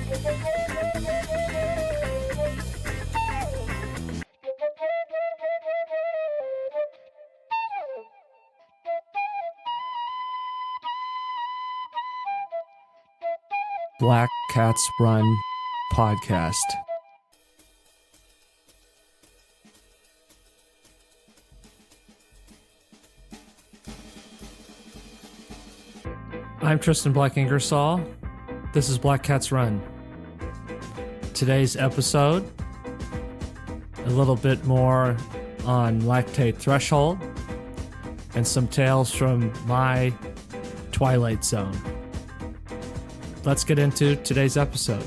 Black Cats Run podcast. I'm Tristan Black Ingersoll. This is Black Cats Run. Today's episode, a little bit more on Lactate Threshold and some tales from my Twilight Zone. Let's get into today's episode.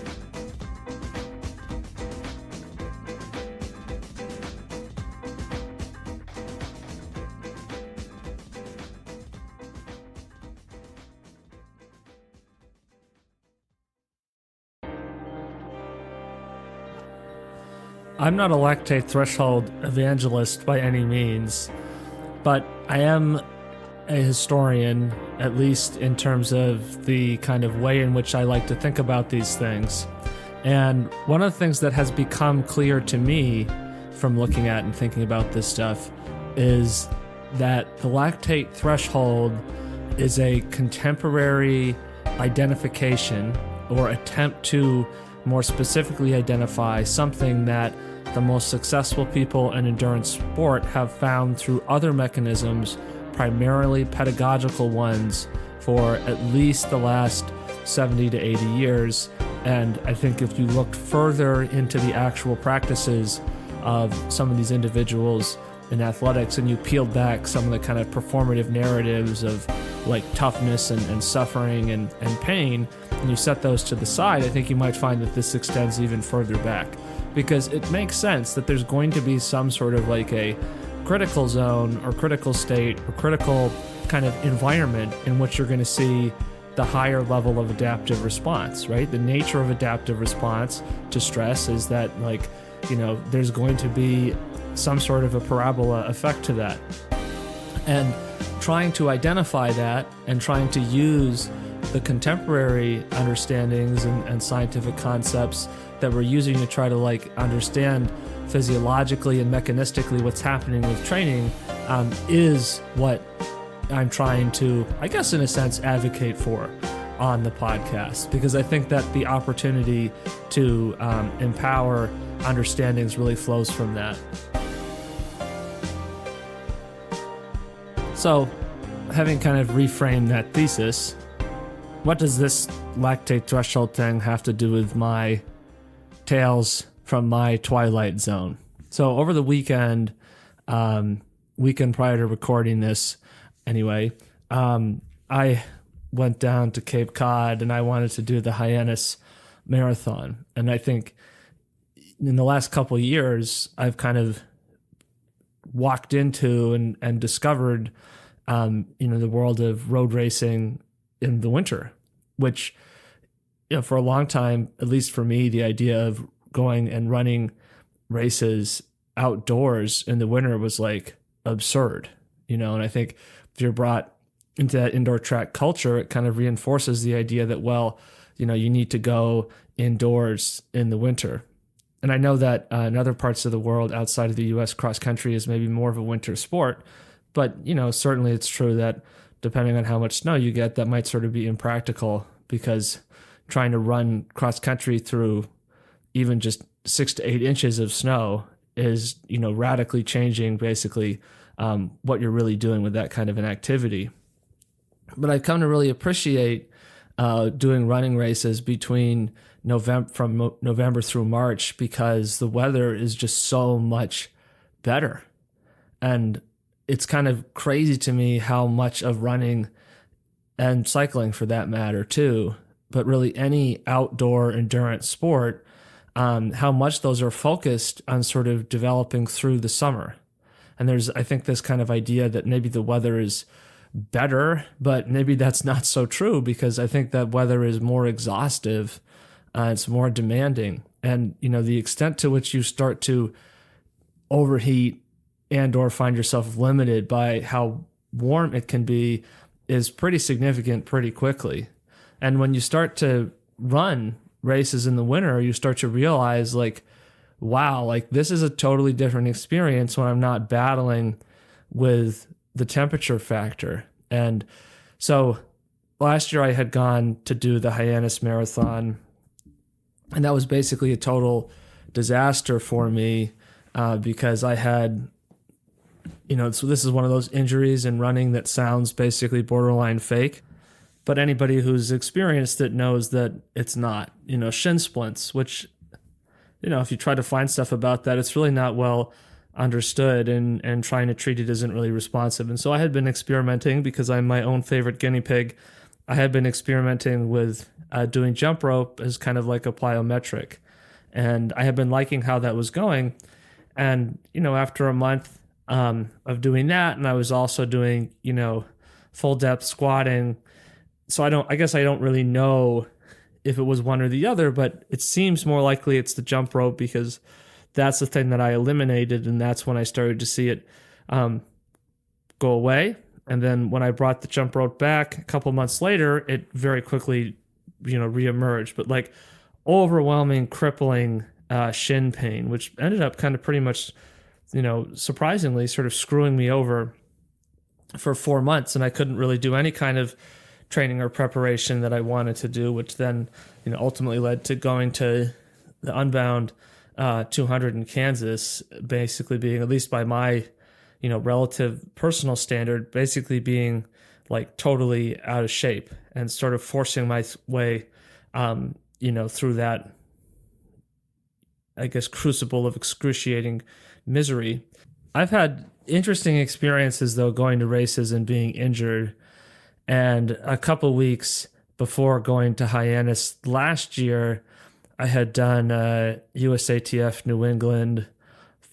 I'm not a Lactate Threshold evangelist by any means, but I am a historian, at least in terms of the kind of way in which I like to think about these things. And one of the things that has become clear to me from looking at and thinking about this stuff is that the lactate threshold is a contemporary identification or attempt to more specifically identify something that the most successful people in endurance sport have found through other mechanisms, primarily pedagogical ones, for at least the last 70 to 80 years. And I think if you looked further into the actual practices of some of these individuals in athletics and you peeled back some of the kind of performative narratives of like toughness and suffering and pain, and you set those to the side, I think you might find that this extends even further back. Because it makes sense that there's going to be some sort of like a critical zone or critical state or critical kind of environment in which you're going to see the higher level of adaptive response, right? The nature of adaptive response to stress is that, like, you know, there's going to be some sort of a parabola effect to that. And trying to identify that and trying to use the contemporary understandings and scientific concepts that we're using to try to like understand physiologically and mechanistically what's happening with training is what I'm trying to, I guess in a sense, advocate for on the podcast, because I think that the opportunity to empower understandings really flows from that. So, having kind of reframed that thesis, what does this lactate threshold thing have to do with my tales from my Twilight Zone? So over the weekend prior to recording this anyway, I went down to Cape Cod and I wanted to do the Hyannis Marathon. And I think in the last couple of years, I've kind of walked into and discovered, the world of road racing in the winter, which, for a long time, at least for me, the idea of going and running races outdoors in the winter was like absurd, and I think if you're brought into that indoor track culture, it kind of reinforces the idea that, well, you need to go indoors in the winter. And I know that in other parts of the world outside of the US, cross country is maybe more of a winter sport, but certainly it's true that depending on how much snow you get, that might sort of be impractical, because trying to run cross country through even just 6 to 8 inches of snow is, radically changing basically what you're really doing with that kind of an activity. But I've come to really appreciate doing running races between November through March, because the weather is just so much better. And it's kind of crazy to me how much of running, and cycling for that matter too, but really any outdoor endurance sport, how much those are focused on sort of developing through the summer. And there's, I think, this kind of idea that maybe the weather is better, but maybe that's not so true, because I think that weather is more exhaustive, it's more demanding. And, the extent to which you start to overheat and or find yourself limited by how warm it can be is pretty significant pretty quickly. And when you start to run races in the winter, you start to realize like, wow, like this is a totally different experience when I'm not battling with the temperature factor. And so last year I had gone to do the Hyannis Marathon, and that was basically a total disaster for me because I had, so this is one of those injuries in running that sounds basically borderline fake. But anybody who's experienced it knows that it's not, shin splints, which, if you try to find stuff about that, it's really not well understood, and trying to treat it isn't really responsive. And so I had been experimenting, because I'm my own favorite guinea pig. I had been experimenting with doing jump rope as kind of like a plyometric. And I had been liking how that was going. And, after a month of doing that, and I was also doing, full depth squatting. So I guess I don't really know if it was one or the other, but it seems more likely it's the jump rope, because that's the thing that I eliminated, and that's when I started to see it go away. And then when I brought the jump rope back a couple months later, it very quickly, reemerged. But like overwhelming, crippling shin pain, which ended up kind of pretty much, surprisingly sort of screwing me over for 4 months, and I couldn't really do any kind of training or preparation that I wanted to do, which then, ultimately led to going to the Unbound 200 in Kansas, basically being, at least by my, relative personal standard, basically being like totally out of shape, and sort of forcing my way, through that, I guess, crucible of excruciating misery. I've had interesting experiences, though, going to races and being injured. And a couple weeks before going to Hyannis last year, I had done a USATF New England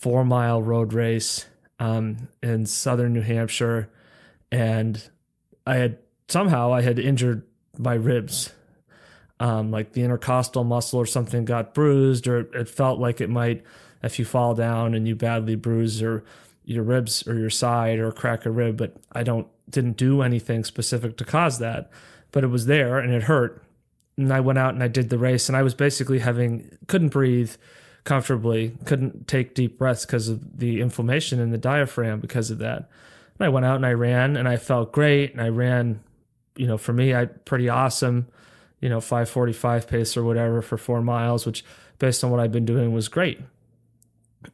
4-mile road race in southern New Hampshire, and I had injured my ribs. Like the intercostal muscle or something got bruised, or it felt like it might, if you fall down and you badly bruise or your ribs or your side or crack a rib, but I didn't do anything specific to cause that, but it was there and it hurt. And I went out and I did the race, and I was basically couldn't breathe comfortably, couldn't take deep breaths because of the inflammation in the diaphragm because of that. And I went out and I ran, and I felt great. And I ran, for me, pretty awesome, 5:45 pace or whatever for 4 miles, which based on what I've been doing was great.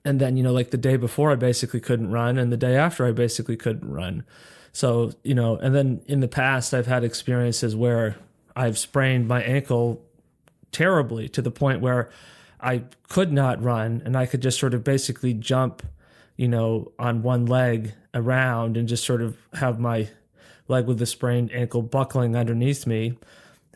And then, like the day before I basically couldn't run, and the day after I basically couldn't run. So, and then in the past I've had experiences where I've sprained my ankle terribly, to the point where I could not run, and I could just sort of basically jump, on one leg around, and just sort of have my leg with the sprained ankle buckling underneath me.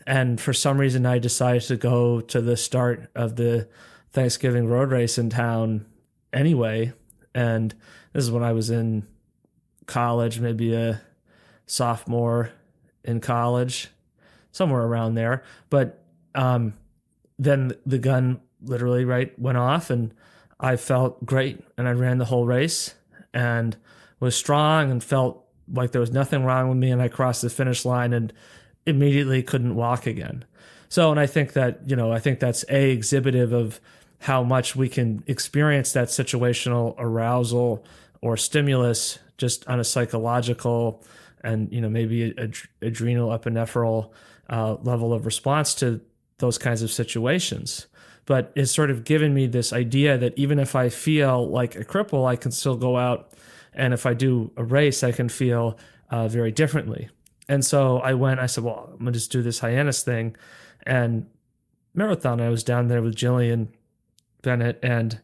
And for some reason I decided to go to the start of the Thanksgiving road race in town anyway. And this is when I was in college, maybe a sophomore in college, somewhere around there. But then the gun literally went off, and I felt great, and I ran the whole race and was strong and felt like there was nothing wrong with me, and I crossed the finish line and immediately couldn't walk again. So, and I think that, that's exhibitive of how much we can experience that situational arousal or stimulus just on a psychological and, maybe adrenal epinephrine level of response to those kinds of situations. But it's sort of given me this idea that even if I feel like a cripple, I can still go out, and if I do a race, I can feel very differently. And so I said, well, I'm going to just do this Hyannis thing. And marathon, I was down there with Jillian Bennett, and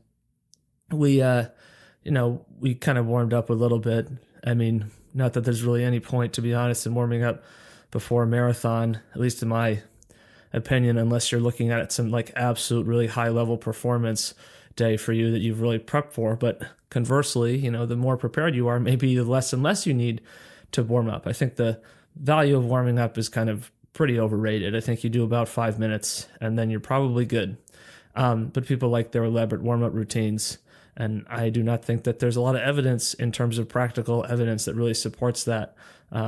we kind of warmed up a little bit. I mean, not that there's really any point, to be honest, in warming up before a marathon, at least in my opinion, unless you're looking at some like absolute really high level performance day for you that you've really prepped for. But conversely, the more prepared you are, maybe the less and less you need to warm up. I think the value of warming up is kind of pretty overrated. I think you do about 5 minutes and then you're probably good. But people like their elaborate warm-up routines, and I do not think that there's a lot of evidence in terms of practical evidence that really supports that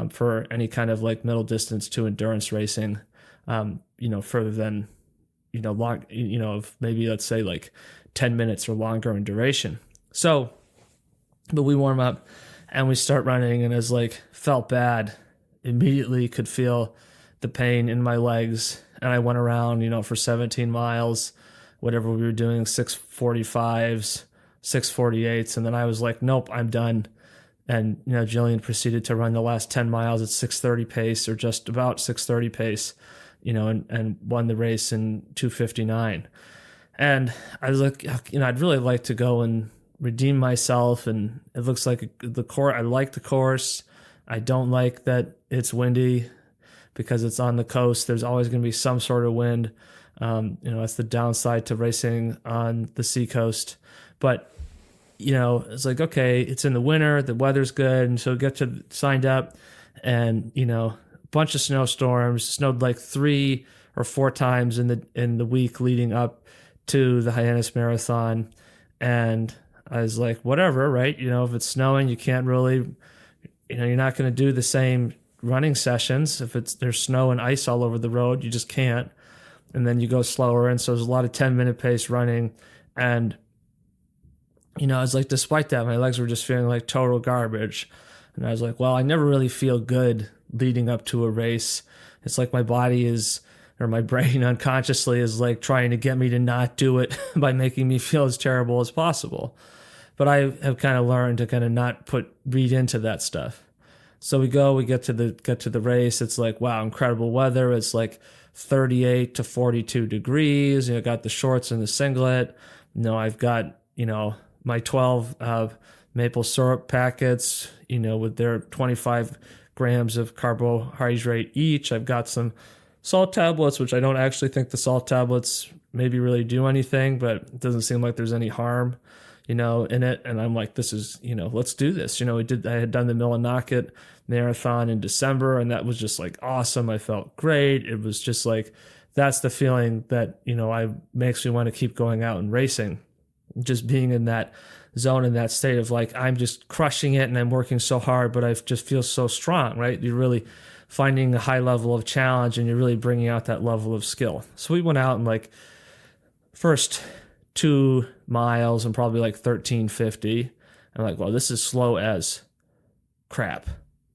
for any kind of like middle distance to endurance racing, further than, long, of maybe let's say like 10 minutes or longer in duration. So, but we warm up and we start running, and it's like felt bad. Immediately could feel the pain in my legs. And I went around, for 17 miles, whatever we were doing, 6:45s, 6:48s. And then I was like, nope, I'm done. And, Jillian proceeded to run the last 10 miles at 6:30 pace, or just about 6:30 pace, and won the race in 2:59. And I was like, I'd really like to go and redeem myself. And it looks like the course, I like the course. I don't like that it's windy because it's on the coast. There's always going to be some sort of wind. That's the downside to racing on the seacoast. But, it's like, okay, it's in the winter, the weather's good. And so signed up, and, a bunch of snowstorms, snowed like 3 or 4 times in the week leading up to the Hyannis Marathon. And I was like, whatever, right? If it's snowing, you can't really, you're not going to do the same running sessions. If there's snow and ice all over the road, you just can't. And then you go slower. And so there's a lot of 10-minute pace running. And, I was like, despite that, my legs were just feeling like total garbage. And I was like, well, I never really feel good leading up to a race. It's like my body or my brain unconsciously is like trying to get me to not do it by making me feel as terrible as possible. But I have kind of learned to kind of not read into that stuff. So we get to the race. It's like, wow, incredible weather. It's like 38 to 42 degrees. Got the shorts and the singlet. I've got, my 12 maple syrup packets, with their 25 grams of carbohydrate each. I've got some salt tablets, which I don't actually think the salt tablets maybe really do anything, but it doesn't seem like there's any harm, in it. And I'm like, this is, let's do this. I had done the Millinocket Marathon in December, and that was just like awesome. I felt great. It was just like, that's the feeling that, makes me want to keep going out and racing. Just being in that zone, in that state of like, I'm just crushing it and I'm working so hard, but I just feel so strong, right? You're really finding a high level of challenge, and you're really bringing out that level of skill. So we went out and like first 2 miles and probably like 13:50. I'm like, well, this is slow as crap.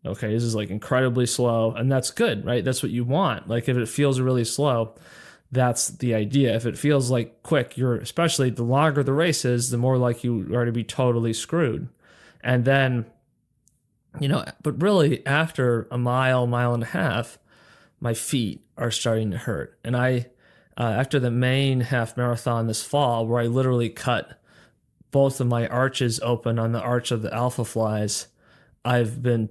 Okay, this is like incredibly slow, and that's good, right? That's what you want. Like if it feels really slow, that's the idea. If it feels like quick, especially the longer the race is, the more like you are to be totally screwed. And then, but really after a mile and a half, my feet are starting to hurt. And after the Maine half marathon this fall, where I literally cut both of my arches open on the arch of the alpha flies, I've been,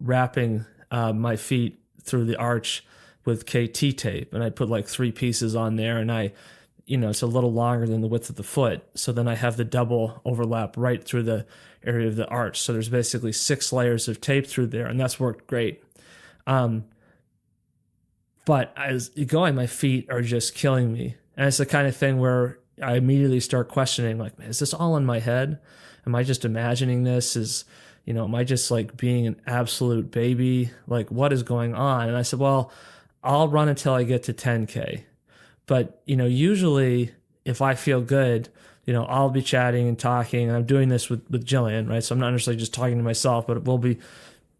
wrapping my feet through the arch with KT tape, and I put like 3 pieces on there, and it's a little longer than the width of the foot. So then I have the double overlap right through the area of the arch. So there's basically 6 layers of tape through there, and that's worked great. But as you go, my feet are just killing me. And it's the kind of thing where I immediately start questioning, like, man, is this all in my head? Am I just imagining this? Am I just like being an absolute baby? Like, what is going on? And I said, well, I'll run until I get to 10K. But, usually if I feel good, I'll be chatting and talking. And I'm doing this with Jillian, right? So I'm not necessarily just talking to myself, but we'll be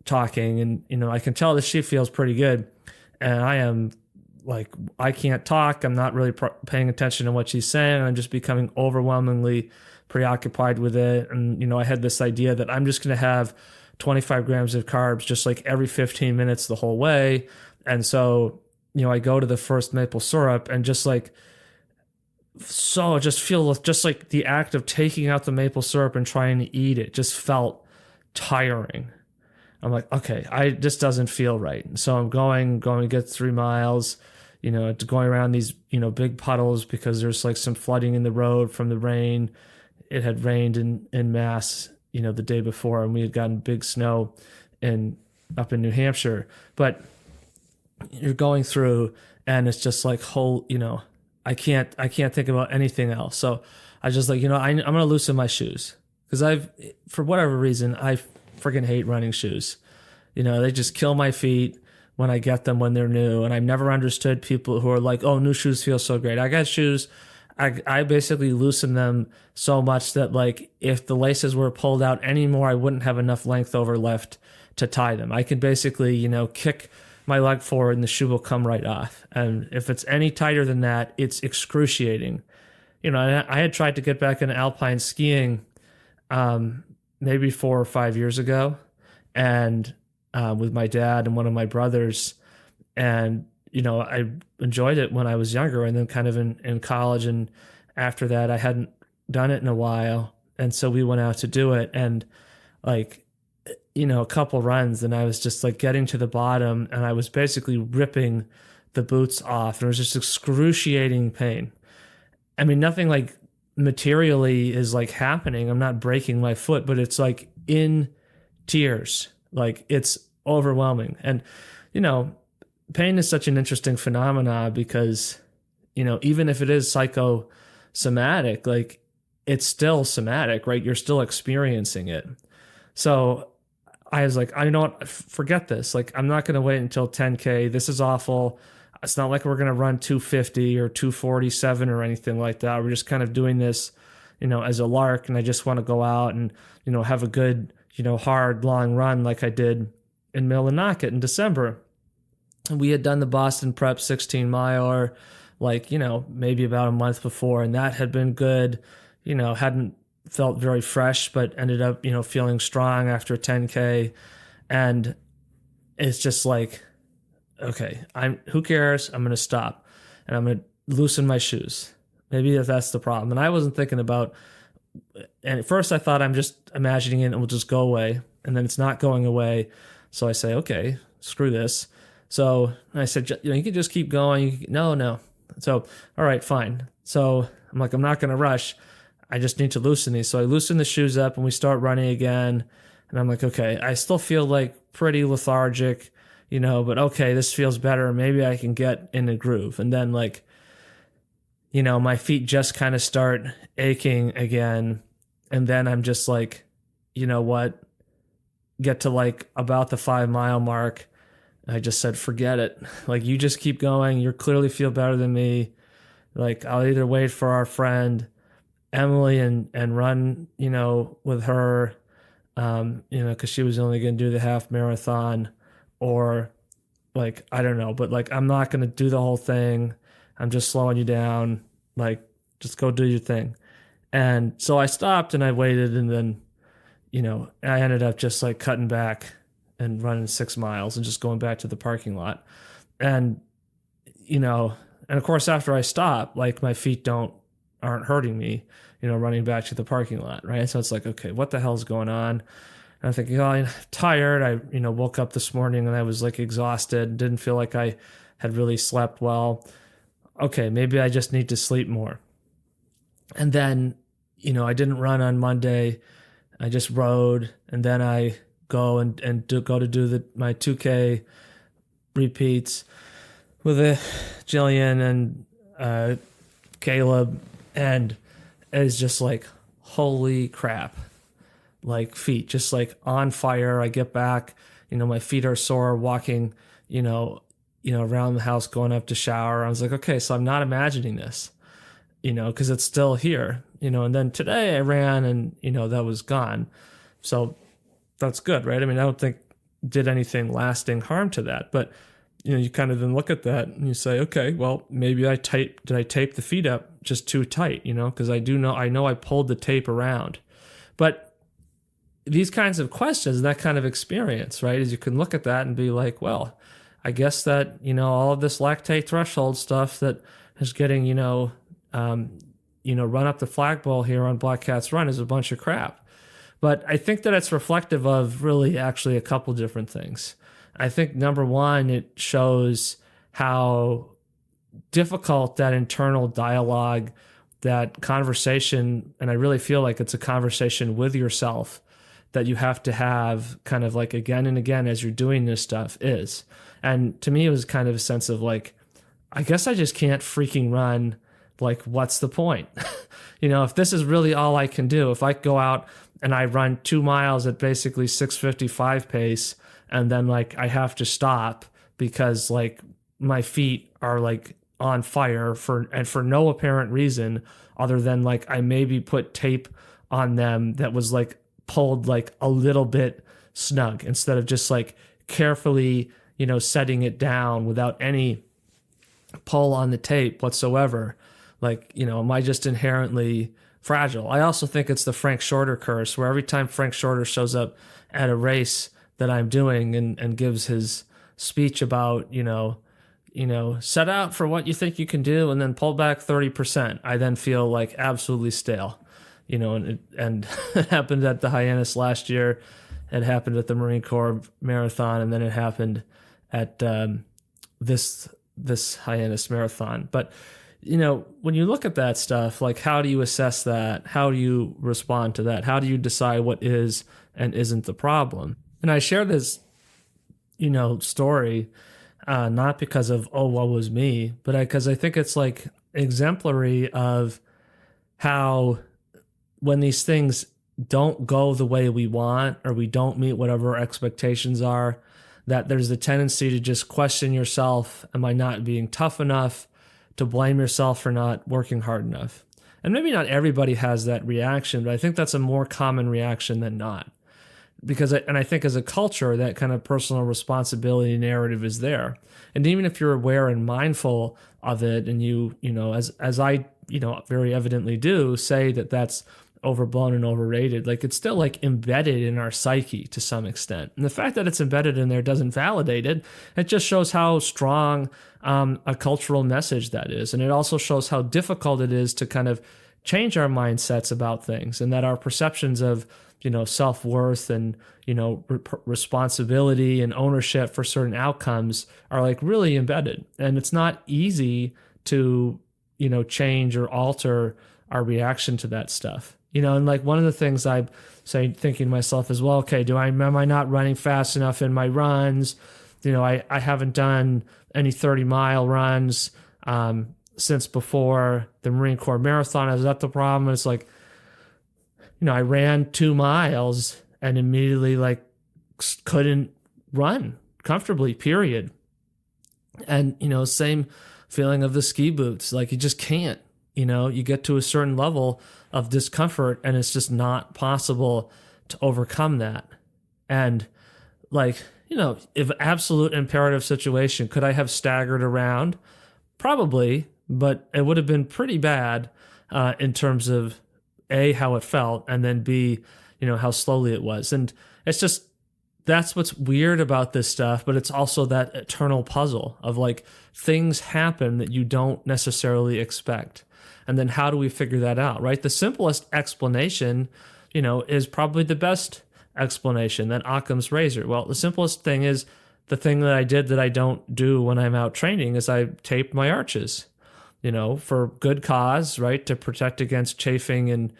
talking. And, I can tell that she feels pretty good. And I am like, I can't talk. I'm not really paying attention to what she's saying. I'm just becoming overwhelmingly preoccupied with it. And, I had this idea that I'm just going to have 25 grams of carbs just like every 15 minutes the whole way. And so, I go to the first maple syrup and just like, so just feel just like the act of taking out the maple syrup and trying to eat it just felt tiring. I'm like, okay, this doesn't feel right. And so I'm going to get 3 miles, going around these, big puddles because there's like some flooding in the road from the rain. It had rained in Mass, the day before, and we had gotten big snow up in New Hampshire. But you're going through, and it's just like I can't think about anything else. So I just like, I'm going to loosen my shoes because for whatever reason, I freaking hate running shoes. They just kill my feet. when I get them when they're new. And I've never understood people who are like, oh, new shoes feel so great. I got shoes, I basically loosen them so much that like if the laces were pulled out anymore, I wouldn't have enough length over left to tie them. I can basically, kick my leg forward and the shoe will come right off. And if it's any tighter than that, it's excruciating. I had tried to get back into alpine skiing maybe 4 or 5 years ago, and with my dad and one of my brothers. And, I enjoyed it when I was younger, and then kind of in college. And after that, I hadn't done it in a while. And so we went out to do it. And like, a couple runs, and I was just like getting to the bottom, and I was basically ripping the boots off. And it was just excruciating pain. I mean, nothing like materially is like happening. I'm not breaking my foot, but it's like in tears. Like it's overwhelming. And, pain is such an interesting phenomena because, even if it is psychosomatic, like it's still somatic, right? You're still experiencing it. So I was like, I know what, forget this. Like, I'm not going to wait until 10K. This is awful. It's not like we're going to run 250 or 247 or anything like that. We're just kind of doing this, as a lark. And I just want to go out and, have a good, hard, long run like I did in Millinocket in December. And we had done the Boston Prep 16 miler, like, maybe about a month before. And that had been good, hadn't felt very fresh, but ended up, feeling strong after 10K. And it's just like, okay, who cares? I'm going to stop and I'm going to loosen my shoes. Maybe that's the problem. And I wasn't thinking about, and at first I thought I'm just imagining it and it will just go away. And then it's not going away. So I say, okay, screw this. So I said, you can just keep going. No. So, all right, fine. So I'm like, I'm not going to rush. I just need to loosen these. So I loosen the shoes up and we start running again. And I'm like, okay, I still feel like pretty lethargic, but okay, this feels better. Maybe I can get in a groove. And then like, my feet just kind of start aching again. And then I'm just like, what? Get to like about the 5 mile mark. I just said, forget it. Like, you just keep going. You clearly feel better than me. Like, I'll either wait for our friend Emily and run, with her, because she was only going to do the half marathon, or like, I don't know, but like, I'm not going to do the whole thing. I'm just slowing you down. Like, just go do your thing. And so I stopped and I waited, and then, I ended up just like cutting back and running 6 miles and just going back to the parking lot. And, and of course, after I stop, like my feet aren't hurting me, running back to the parking lot. Right. So it's like, okay, what the hell's going on? And I'm thinking, I'm tired. I, woke up this morning and I was like exhausted, didn't feel like I had really slept well. Okay, maybe I just need to sleep more. And then, I didn't run on Monday. I just rode, and then I go and do my 2K repeats with Jillian and Caleb, and it's just like, holy crap, like feet just like on fire. I get back, my feet are sore walking, around the house, going up to shower. I was like, okay, so I'm not imagining this, because it's still here, and then today I ran and, that was gone. So that's good, right? I mean, I don't think did anything lasting harm to that, but you kind of then look at that and you say, okay, well, maybe did I tape the feet up just too tight, because I know I pulled the tape around. But these kinds of questions, that kind of experience, right, is you can look at that and be like, well, I guess that, all of this lactate threshold stuff that is getting, run up the flagpole here on Black Cat's Run is a bunch of crap. But I think that it's reflective of really actually a couple different things. I think number one, it shows how difficult that internal dialogue, that conversation, and I really feel like it's a conversation with yourself that you have to have kind of like again and again as you're doing this stuff is. And to me, it was kind of a sense of like, I guess I just can't freaking run. Like, what's the point? If this is really all I can do, if I go out and I run 2 miles at basically 6:55 pace, and then like I have to stop because like my feet are like on fire for no apparent reason other than like I maybe put tape on them that was like pulled like a little bit snug instead of just like carefully, setting it down without any pull on the tape whatsoever. Like, am I just inherently fragile? I also think it's the Frank Shorter curse, where every time Frank Shorter shows up at a race that I'm doing and gives his speech about, set out for what you think you can do and then pull back 30%, I then feel like absolutely stale. And it happened at the Hyannis last year. It happened at the Marine Corps Marathon, and then it happened at this Hyannis Marathon. But when you look at that stuff, like how do you assess that? How do you respond to that? How do you decide what is and isn't the problem? And I share this, story, not because of, oh, what was me, but because I think it's like exemplary of how when these things don't go the way we want, or we don't meet whatever our expectations are, that there's the tendency to just question yourself. Am I not being tough enough? To blame yourself for not working hard enough. And maybe not everybody has that reaction, but I think that's a more common reaction than not. I think as a culture, that kind of personal responsibility narrative is there. And even if you're aware and mindful of it, and as I, very evidently do, say that that's overblown and overrated, like it's still like embedded in our psyche to some extent. And the fact that it's embedded in there doesn't validate it. It just shows how strong a cultural message that is. And it also shows how difficult it is to kind of change our mindsets about things, and that our perceptions of, self-worth and, responsibility and ownership for certain outcomes are like really embedded. And it's not easy to, change or alter our reaction to that stuff. And like one of the things I'm saying, thinking to myself is, well, okay, am I not running fast enough in my runs? I haven't done any 30-mile runs since before the Marine Corps Marathon. Is that the problem? It's like, I ran 2 miles and immediately like couldn't run comfortably, period. And, same feeling of the ski boots. Like you just can't. You get to a certain level of discomfort and it's just not possible to overcome that. And like, if absolute imperative situation, could I have staggered around? Probably, but it would have been pretty bad in terms of A, how it felt, and then B, how slowly it was. And it's just, that's what's weird about this stuff, but it's also that eternal puzzle of like things happen that you don't necessarily expect. And then how do we figure that out, right? The simplest explanation, is probably the best explanation, that Occam's razor. Well, the simplest thing is the thing that I did that I don't do when I'm out training is I taped my arches, for good cause, right? To protect against chafing and,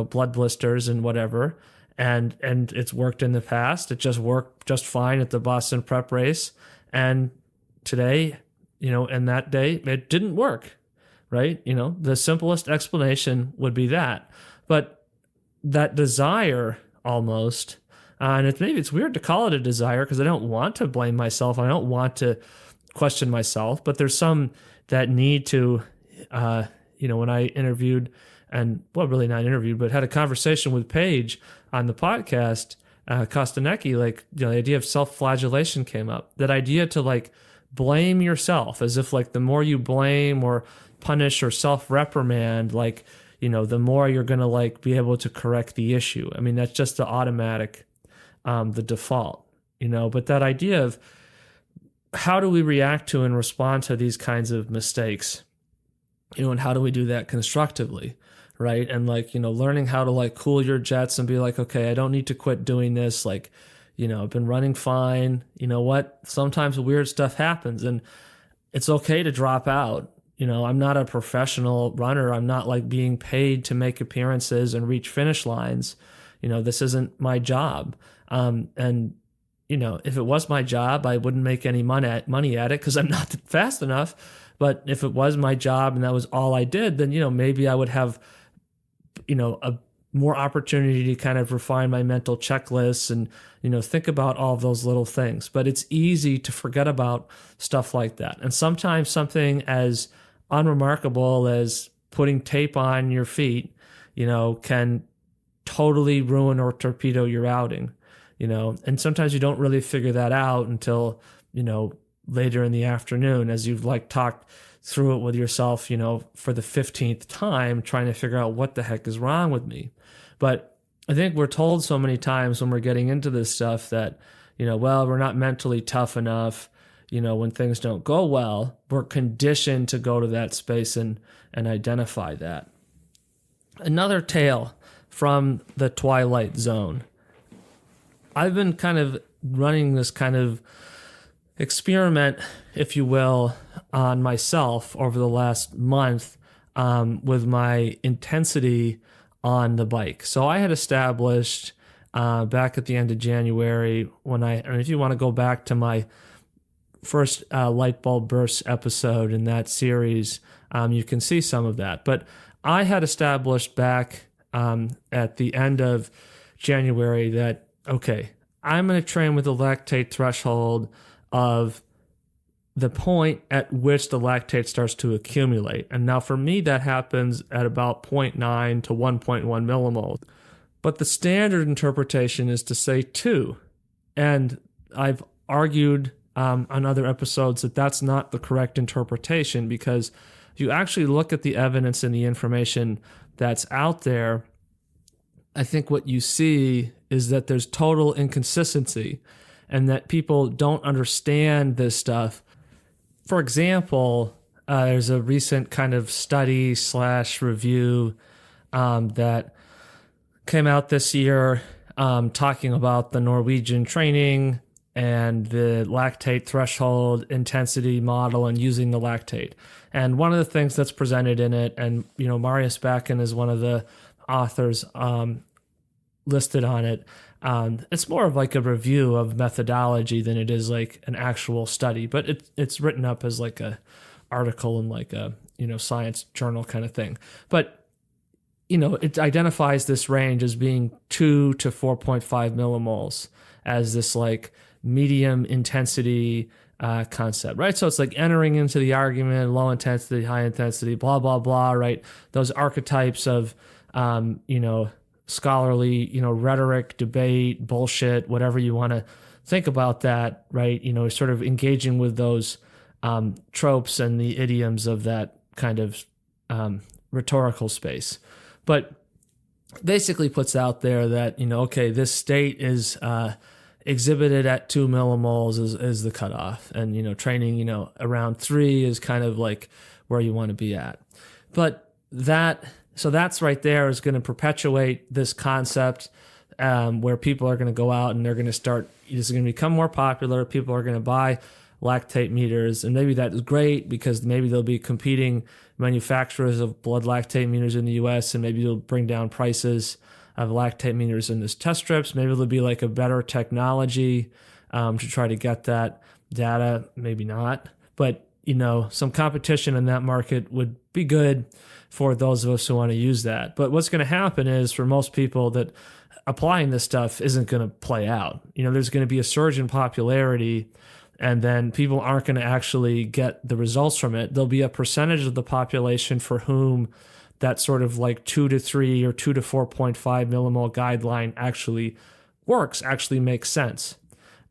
blood blisters and whatever. And it's worked in the past. It just worked just fine at the Boston Prep race. And today, and that day, it didn't work. Right? The simplest explanation would be that. But that desire almost, and maybe it's weird to call it a desire because I don't want to blame myself. I don't want to question myself, but there's some that need to, when I interviewed really not interviewed, but had a conversation with Paige on the podcast, Kostanecki, like, the idea of self-flagellation came up. That idea to like blame yourself, as if like the more you blame or punish or self-reprimand, like, the more you're going to like be able to correct the issue. I mean, that's just the automatic, the default, but that idea of how do we react to and respond to these kinds of mistakes, and how do we do that constructively, right? And like, learning how to like cool your jets and be like, okay, I don't need to quit doing this. Like, I've been running fine. You know what? Sometimes weird stuff happens and it's okay to drop out. I'm not a professional runner. I'm not like being paid to make appearances and reach finish lines. This isn't my job. And if it was my job, I wouldn't make any money at it because I'm not fast enough. But if it was my job and that was all I did, then, maybe I would have, a more opportunity to kind of refine my mental checklists and, think about all of those little things. But it's easy to forget about stuff like that. And sometimes something as unremarkable as putting tape on your feet, can totally ruin or torpedo your outing, and sometimes you don't really figure that out until, later in the afternoon as you've talked through it with yourself, for the 15th time, trying to figure out what the heck is wrong with me. But I think we're told so many times when we're getting into this stuff that, well, we're not mentally tough enough. When things don't go well, we're conditioned to go to that space and identify that. Another tale from the Twilight Zone. I've been kind of running this kind of experiment, if you will, on myself over the last month with my intensity on the bike. So I had established back at the end of January and if you want to go back to my first light bulb burst episode in that series, you can see some of that. But I had established back at the end of January that, okay, I'm going to train with a lactate threshold of the point at which the lactate starts to accumulate. And now for me, that happens at about 0.9 to 1.1 millimoles. But the standard interpretation is to say 2. And I've argued on other episodes that that's not the correct interpretation, because you actually look at the evidence and the information that's out there, I think what you see is that there's total inconsistency and that people don't understand this stuff. For example, there's a recent kind of study / review that came out this year talking about the Norwegian training and the lactate threshold intensity model and using the lactate. And one of the things that's presented in it, and Marius Bakken is one of the authors listed on it. It's more of a review of methodology than it is an actual study, but it's written up as a article in a science journal kind of thing. But it identifies this range as being 2 to 4.5 millimoles as this medium intensity concept, right? So it's entering into the argument, low intensity, high intensity, blah, blah, blah, right? Those archetypes of, scholarly, rhetoric, debate, bullshit, whatever you want to think about that, right? Sort of engaging with those tropes and the idioms of that kind of rhetorical space. But basically puts out there that, okay, this state is exhibited at 2 millimoles is the cutoff. And, training, around 3 is kind of where you want to be at. But that's right there is going to perpetuate this concept where people are going to go out and they're going to start, it's going to become more popular. People are going to buy lactate meters, and maybe that is great because maybe there'll be competing manufacturers of blood lactate meters in the US, and maybe it'll bring down prices of lactate meters in this test strips. Maybe there'll be a better technology to try to get that data. Maybe not, but some competition in that market would be good for those of us who want to use that. But what's going to happen is for most people that applying this stuff isn't going to play out. There's going to be a surge in popularity, and then people aren't going to actually get the results from it. There'll be a percentage of the population for whom that sort of 2 to 3 or 2 to 4.5 millimole guideline actually works, actually makes sense.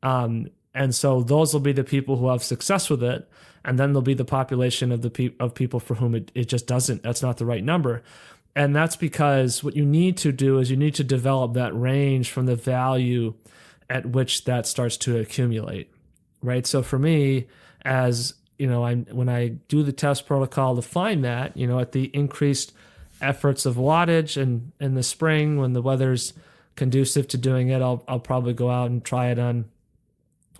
And so those will be the people who have success with it. And then there'll be the population of of people for whom it just doesn't. That's not the right number. And that's because what you need to do is you need to develop that range from the value at which that starts to accumulate, right? So for me, as when I do the test protocol to find that, at the increased efforts of wattage, and in the spring when the weather's conducive to doing it, I'll probably go out and try it on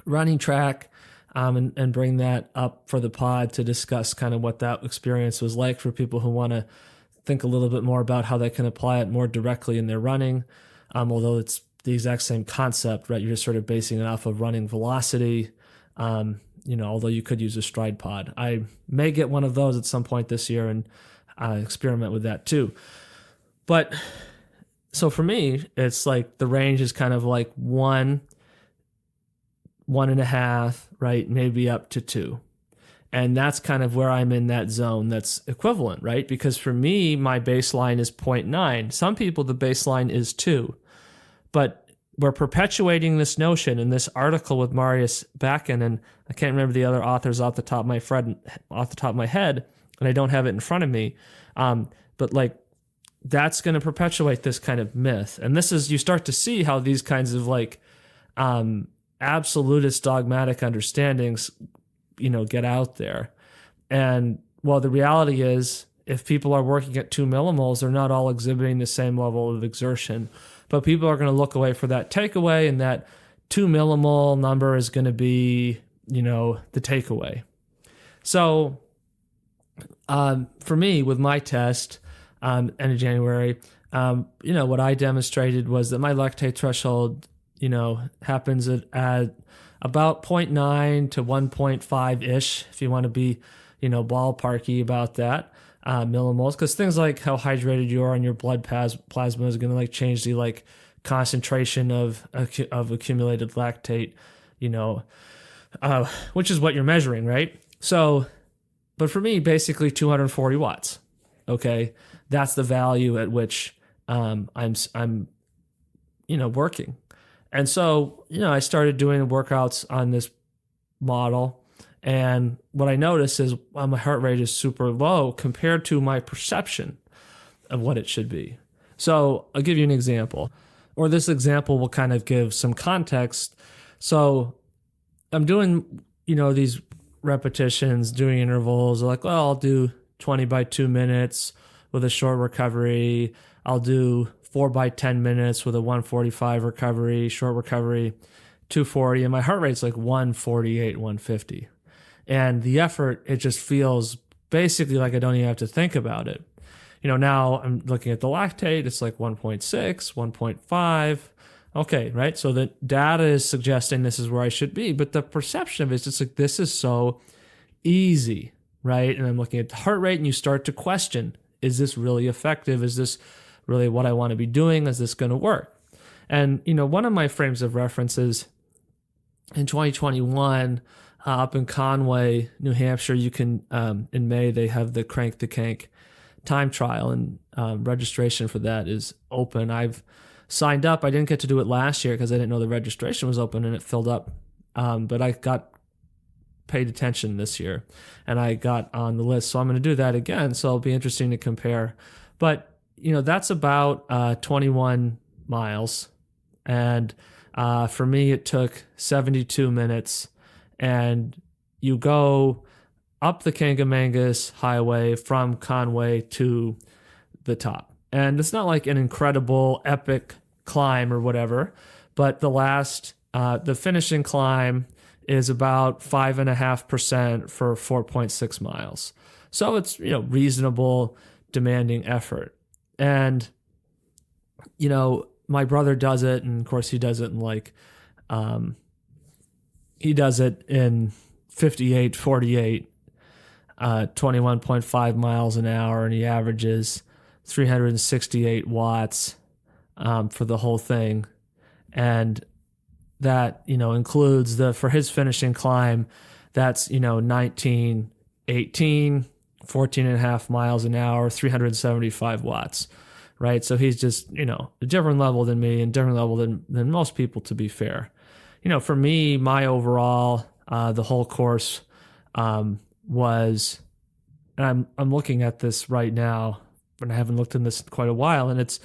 running track. And bring that up for the pod to discuss kind of what that experience was like for people who want to think a little bit more about how they can apply it more directly in their running. Although it's the exact same concept, right? You're just sort of basing it off of running velocity. Although you could use a stride pod. I may get one of those at some point this year and experiment with that too. But So for me, it's like the range is kind of like 1.5, right? Maybe up to 2. And that's kind of where I'm in that zone that's equivalent, right? Because for me, my baseline is 0.9. Some people, the baseline is 2. But we're perpetuating this notion in this article with Marius Bakken, and I can't remember the other authors off the top of my head, and I don't have it in front of me. But like, that's going to perpetuate this kind of myth. And this is, you start to see how these kinds of like absolutist dogmatic understandings, get out there. And well, the reality is, if people are working at 2 millimoles, they're not all exhibiting the same level of exertion. But people are going to look away for that takeaway, and that 2 millimole number is going to be, the takeaway. So for me, with my test, end of January, what I demonstrated was that my lactate threshold, happens at about 0.9 to 1.5-ish, if you want to be, ballparky about that, millimoles, because things like how hydrated you are in your blood plasma is going to like change the like concentration of accumulated lactate, which is what you're measuring, right? So, but for me, basically 240 watts. Okay, that's the value at which I'm working. And so, I started doing workouts on this model. And what I noticed is my heart rate is super low compared to my perception of what it should be. So I'll give you an example, or this example will kind of give some context. So I'm doing, these repetitions, doing intervals, like, well, I'll do 20 by 2 minutes with a short recovery. I'll do 4 by 10 minutes with a 145 recovery, short recovery, 240. And my heart rate's like 148, 150. And the effort, it just feels basically like I don't even have to think about it. Now I'm looking at the lactate, it's like 1.6, 1.5. Okay, right? So the data is suggesting this is where I should be, but the perception of it is just like, this is so easy, right? And I'm looking at the heart rate, and you start to question, is this really effective? Is this really what I want to be doing? Is this going to work? And, one of my frames of reference is in 2021, up in Conway, New Hampshire, you can, in May, they have the Crank the Kank time trial, and registration for that is open. I've signed up. I didn't get to do it last year because I didn't know the registration was open, and it filled up. But I got paid attention this year, and I got on the list. So I'm going to do that again. So it'll be interesting to compare. But, that's about 21 miles. And for me, it took 72 minutes. And you go up the Kangamangas Highway from Conway to the top. And it's not like an incredible epic climb or whatever, but the finishing climb is about 5.5% for 4.6 miles. So it's, reasonable, demanding effort. And, my brother does it, and of course he does it in he does it in 58, 48, 21.5 miles an hour, and he averages 368 watts for the whole thing. And that, includes for his finishing climb, that's, 19, 18, 14.5 miles an hour, 375 watts, right? So he's just, a different level than me, and different level than most people, to be fair. For me, my overall, the whole course was, and I'm looking at this right now, and I haven't looked in this in quite a while, and it's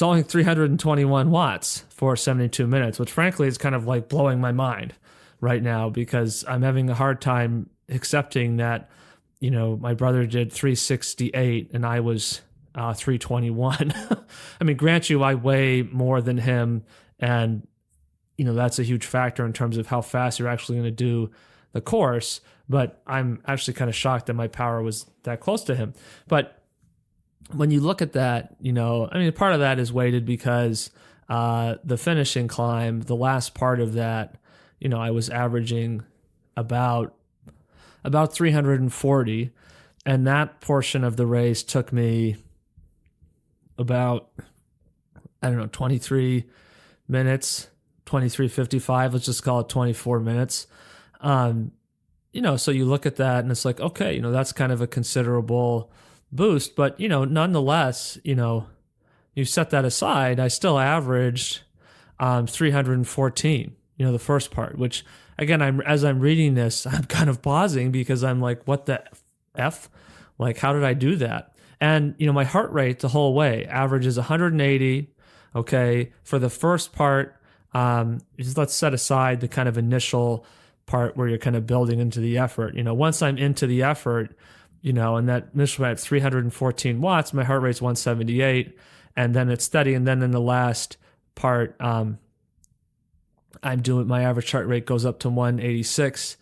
only 321 watts for 72 minutes, which frankly is kind of like blowing my mind right now, because I'm having a hard time accepting that, my brother did 368 and I was 321. I mean, grant you, I weigh more than him, and that's a huge factor in terms of how fast you're actually going to do the course. But I'm actually kind of shocked that my power was that close to him. But when you look at that, part of that is weighted because the finishing climb, the last part of that, I was averaging about 340, and that portion of the race took me about I don't know, 23 minutes, 23:55. Let's just call it 24 minutes. So you look at that and it's like, okay, that's kind of a considerable boost. But, nonetheless, you set that aside, I still averaged 314, the first part, which again, as I'm reading this, I'm kind of pausing because I'm like, what the F? Like, how did I do that? And, my heart rate the whole way averages 180. Okay. For the first part, let's set aside the kind of initial part where you're kind of building into the effort. Once I'm into the effort, and that initial at 314 watts, my heart rate's 178, and then it's steady. And then in the last part, my average heart rate goes up to 186,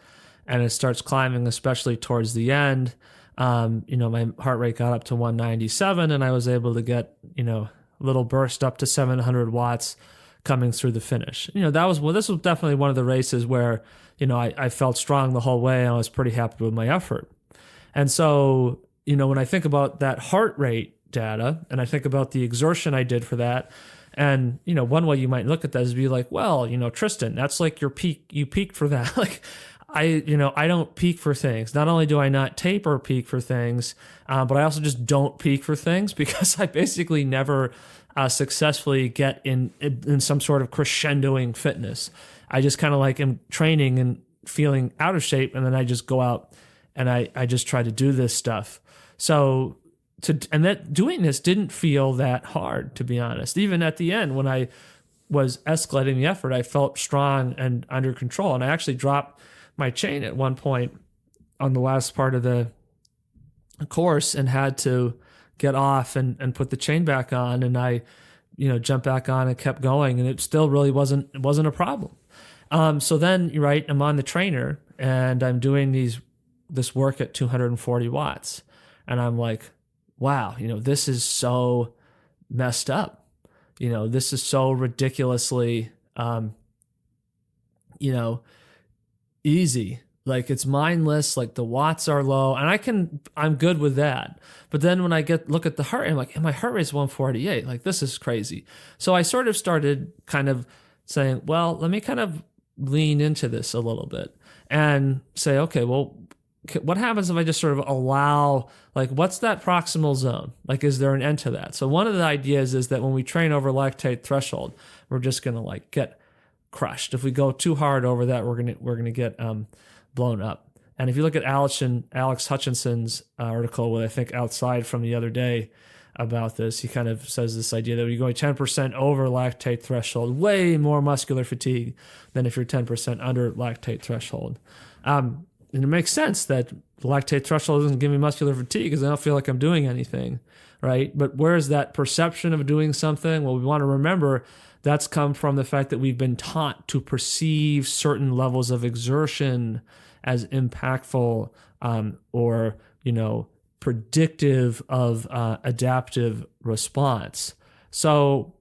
and it starts climbing, especially towards the end. My heart rate got up to 197, and I was able to get, a little burst up to 700 watts coming through the finish. This was definitely one of the races where, I felt strong the whole way, and I was pretty happy with my effort. And so, when I think about that heart rate data, and I think about the exertion I did for that, and, one way you might look at that is be like, well, Tristan, that's like your peak, you peaked for that. Like, I don't peak for things. Not only do I not taper peak for things, but I also just don't peak for things because I basically never successfully get in some sort of crescendoing fitness. I just kind of like am training and feeling out of shape, and then I just go out and I just try to do this stuff. So doing this didn't feel that hard, to be honest. Even at the end, when I was escalating the effort, I felt strong and under control. And I actually dropped my chain at one point on the last part of the course and had to get off and put the chain back on. And I, jumped back on and kept going, and it still really wasn't a problem. So then, right, I'm on the trainer and I'm doing this work at 240 watts. And I'm like, wow, this is so messed up. This is so ridiculously, easy. Like, it's mindless. Like, the watts are low, and I'm good with that. But then when I look at the heart rate, I'm like, my heart rate's 148. Like, this is crazy. So I sort of started kind of saying, well, let me kind of lean into this a little bit and say, okay, well, what happens if I just sort of allow, like, what's that proximal zone? Like, is there an end to that? So one of the ideas is that when we train over lactate threshold, we're just going to like get crushed. If we go too hard over that, we're going to get blown up. And if you look at Alex Hutchinson's article, what I think Outside from the other day about this, he kind of says this idea that when you're going 10% over lactate threshold, way more muscular fatigue than if you're 10% under lactate threshold. And it makes sense that the lactate threshold doesn't give me muscular fatigue because I don't feel like I'm doing anything, right? But where's that perception of doing something? Well, we want to remember that's come from the fact that we've been taught to perceive certain levels of exertion as impactful or, predictive of adaptive response. So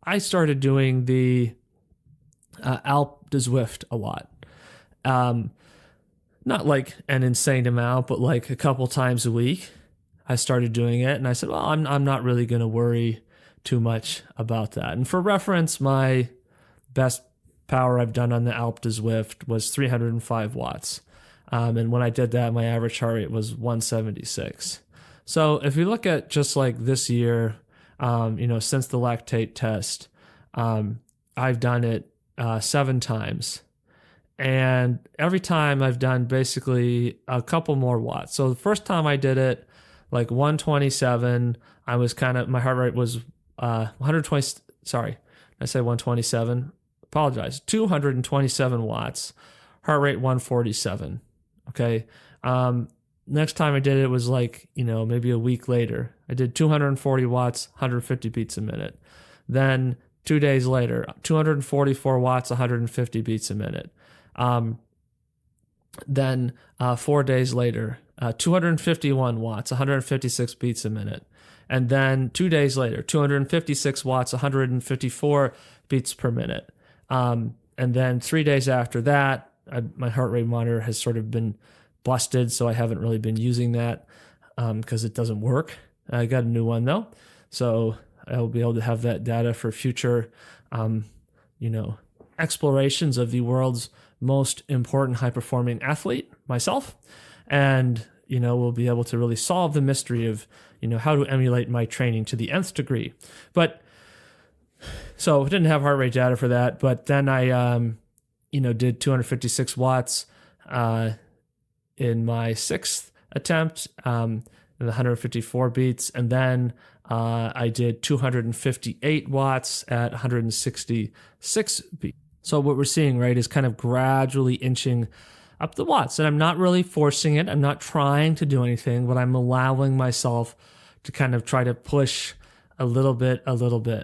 I started doing the Alp de Zwift a lot. Not like an insane amount, but like a couple times a week, I started doing it. And I said, well, I'm not really going to worry too much about that. And for reference, my best power I've done on the Alp de Zwift was 305 watts. And when I did that, my average heart rate was 176. So if you look at just like this year, since the lactate test, I've done it 7 times. And every time I've done basically a couple more watts. So the first time I did it, like 127, my heart rate was 120, sorry, I said 127, apologize, 227 watts, heart rate 147, okay? Next time I did it was like, maybe a week later. I did 240 watts, 150 beats a minute. Then 2 days later, 244 watts, 150 beats a minute. Then 4 days later, 251 watts, 156 beats a minute. And then 2 days later, 256 watts, 154 beats per minute. And then 3 days after that, my heart rate monitor has sort of been busted, so I haven't really been using that because it doesn't work. I got a new one though, so I'll be able to have that data for future, explorations of the world's most important high-performing athlete, myself. And, we'll be able to really solve the mystery of, how to emulate my training to the nth degree. But so I didn't have heart rate data for that, but then I, did 256 watts in my sixth attempt, and 154 beats. And then I did 258 watts at 166 beats. So what we're seeing, right, is kind of gradually inching up the watts. And I'm not really forcing it. I'm not trying to do anything, but I'm allowing myself to kind of try to push a little bit,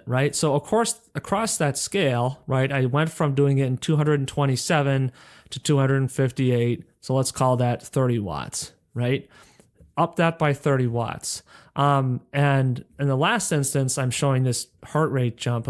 right? So of course, across that scale, right, I went from doing it in 227 to 258. So let's call that 30 watts, right? Up that by 30 watts. And in the last instance, I'm showing this heart rate jump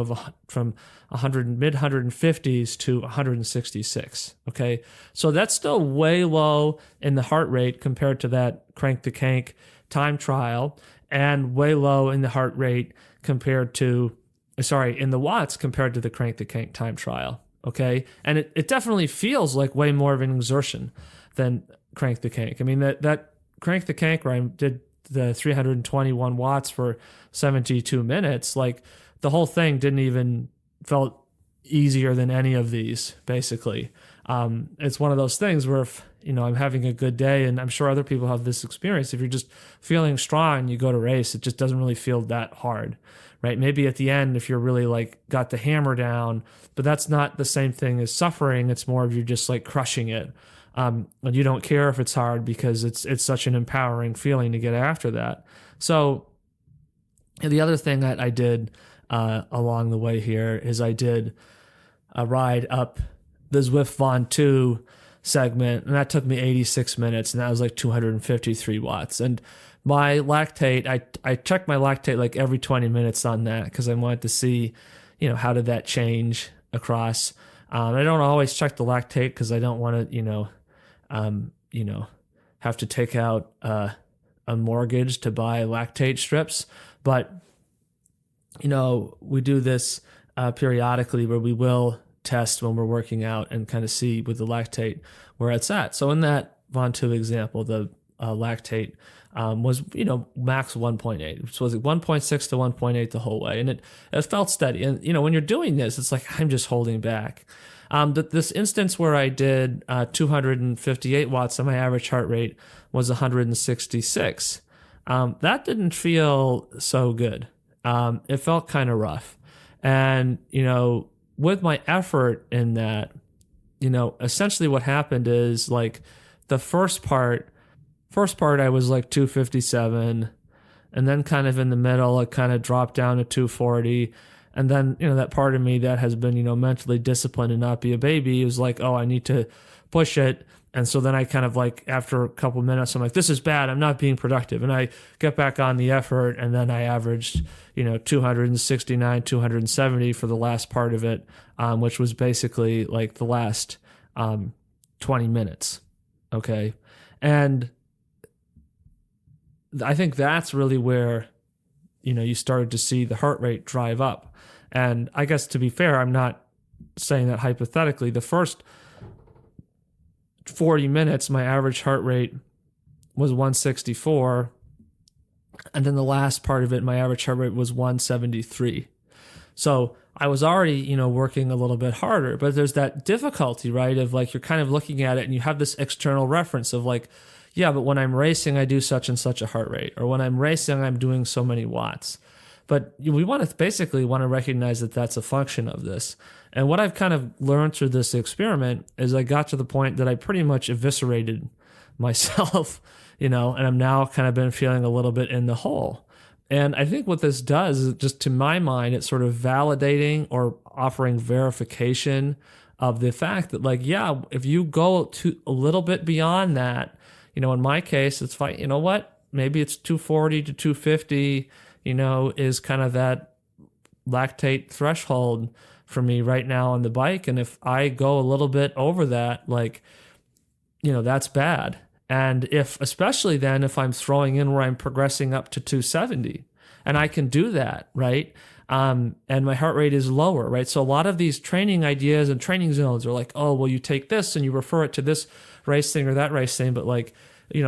from mid 150s to 166. Okay. So that's still way low in the heart rate compared to that crank to kank time trial, and way low in the heart rate in the watts compared to the crank to kank time trial. Okay. And it definitely feels like way more of an exertion than crank to kank. I mean, that crank the kank where I did the 321 watts for 72 minutes, like the whole thing didn't even felt easier than any of these, basically. It's one of those things where if, I'm having a good day, and I'm sure other people have this experience, if you're just feeling strong and you go to race, it just doesn't really feel that hard, right? Maybe at the end, if you're really like got the hammer down, but that's not the same thing as suffering. It's more of you're just like crushing it. And you don't care if it's hard because it's such an empowering feeling to get after that. So the other thing that I did along the way here is I did a ride up the Zwift Von 2 segment, and that took me 86 minutes, and that was like 253 watts. And my lactate, I checked my lactate like every 20 minutes on that because I wanted to see, how did that change across. I don't always check the lactate because I don't want to, have to take out a mortgage to buy lactate strips. But, we do this periodically where we will test when we're working out and kind of see with the lactate where it's at. So in that Von 2 example, the lactate was, max 1.8. So it was like 1.6 to 1.8 the whole way. And it felt steady. And, when you're doing this, it's like, I'm just holding back. This instance where I did 258 watts and my average heart rate was 166. That didn't feel so good. It felt kind of rough. And, with my effort in that, essentially what happened is like the first part I was like 257, and then kind of in the middle, it kind of dropped down to 240. And then, that part of me that has been, mentally disciplined and not be a baby was like, oh, I need to push it. And so then I kind of like, after a couple minutes, I'm like, this is bad. I'm not being productive. And I get back on the effort. And then I averaged, 269, 270 for the last part of it, which was basically like the last 20 minutes. Okay. And I think that's really where, you started to see the heart rate drive up. And I guess to be fair, I'm not saying that hypothetically. The first 40 minutes, my average heart rate was 164. And then the last part of it, my average heart rate was 173. So I was already, working a little bit harder, but there's that difficulty, right? Of like, you're kind of looking at it and you have this external reference of like, yeah, but when I'm racing, I do such and such a heart rate, or when I'm racing, I'm doing so many watts. But we want to recognize that that's a function of this. And what I've kind of learned through this experiment is I got to the point that I pretty much eviscerated myself, and I'm now kind of been feeling a little bit in the hole. And I think what this does is just, to my mind, it's sort of validating or offering verification of the fact that, like, yeah, if you go to a little bit beyond that, in my case, it's fine. You know what? Maybe it's 240 to 250, is kind of that lactate threshold for me right now on the bike. And if I go a little bit over that, like, that's bad. And especially then if I'm throwing in where I'm progressing up to 270, And I can do that, right? And my heart rate is lower, right? So a lot of these training ideas and training zones are like, oh, well, you take this and you refer it to this race thing or that race thing. But like,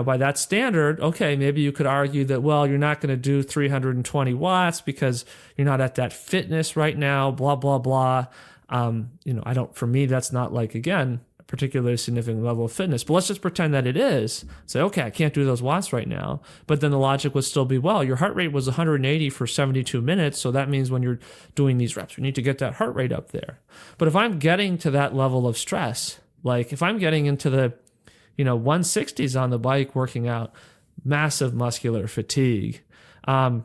by that standard, okay, maybe you could argue that, well, you're not going to do 320 watts because you're not at that fitness right now, blah, blah, blah. For me, that's not like, again, a particularly significant level of fitness, but let's just pretend that it is. Say, okay, I can't do those watts right now. But then the logic would still be, well, your heart rate was 180 for 72 minutes. So that means when you're doing these reps, you need to get that heart rate up there. But if I'm getting to that level of stress, like if I'm getting into the 160s on the bike working out, massive muscular fatigue. On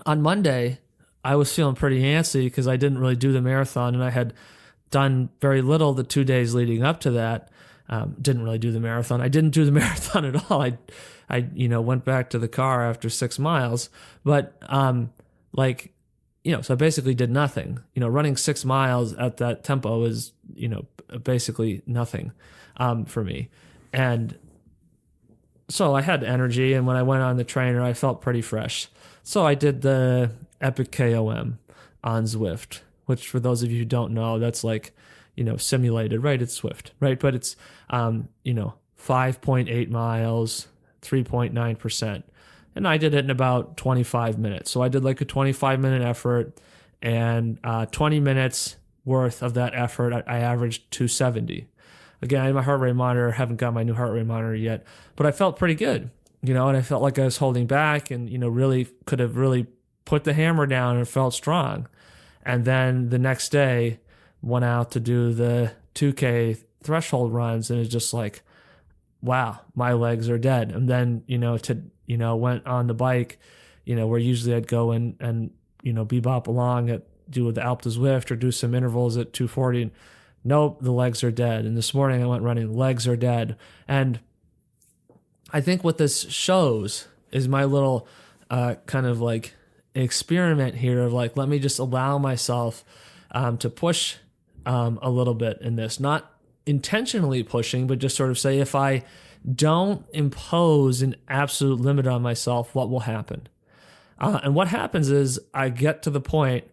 Monday, I was feeling pretty antsy because I didn't really do the marathon, and I had done very little the 2 days leading up to that. Didn't really do the marathon. I didn't do the marathon at all. I went back to the car after 6 miles, but so I basically did nothing. Running 6 miles at that tempo is, basically nothing for me. And so I had energy, and when I went on the trainer, I felt pretty fresh. So I did the Epic KOM on Zwift, which for those of you who don't know, that's like, simulated, right? It's Zwift, right? But it's, 5.8 miles, 3.9%. And I did it in about 25 minutes. So I did like a 25-minute effort, and 20 minutes worth of that effort, I averaged 270. Again, I had my heart rate monitor, haven't got my new heart rate monitor yet, but I felt pretty good, and I felt like I was holding back and, really could have really put the hammer down and felt strong. And then the next day went out to do the 2K threshold runs, and it's just like, wow, my legs are dead. And then, went on the bike, where usually I'd go and bebop along do the Alp to Zwift or do some intervals at 240, and nope, the legs are dead. And this morning I went running, legs are dead. And I think what this shows is my little kind of like experiment here of like, let me just allow myself to push a little bit in this, not intentionally pushing, but just sort of say, if I don't impose an absolute limit on myself, what will happen? And what happens is I get to the point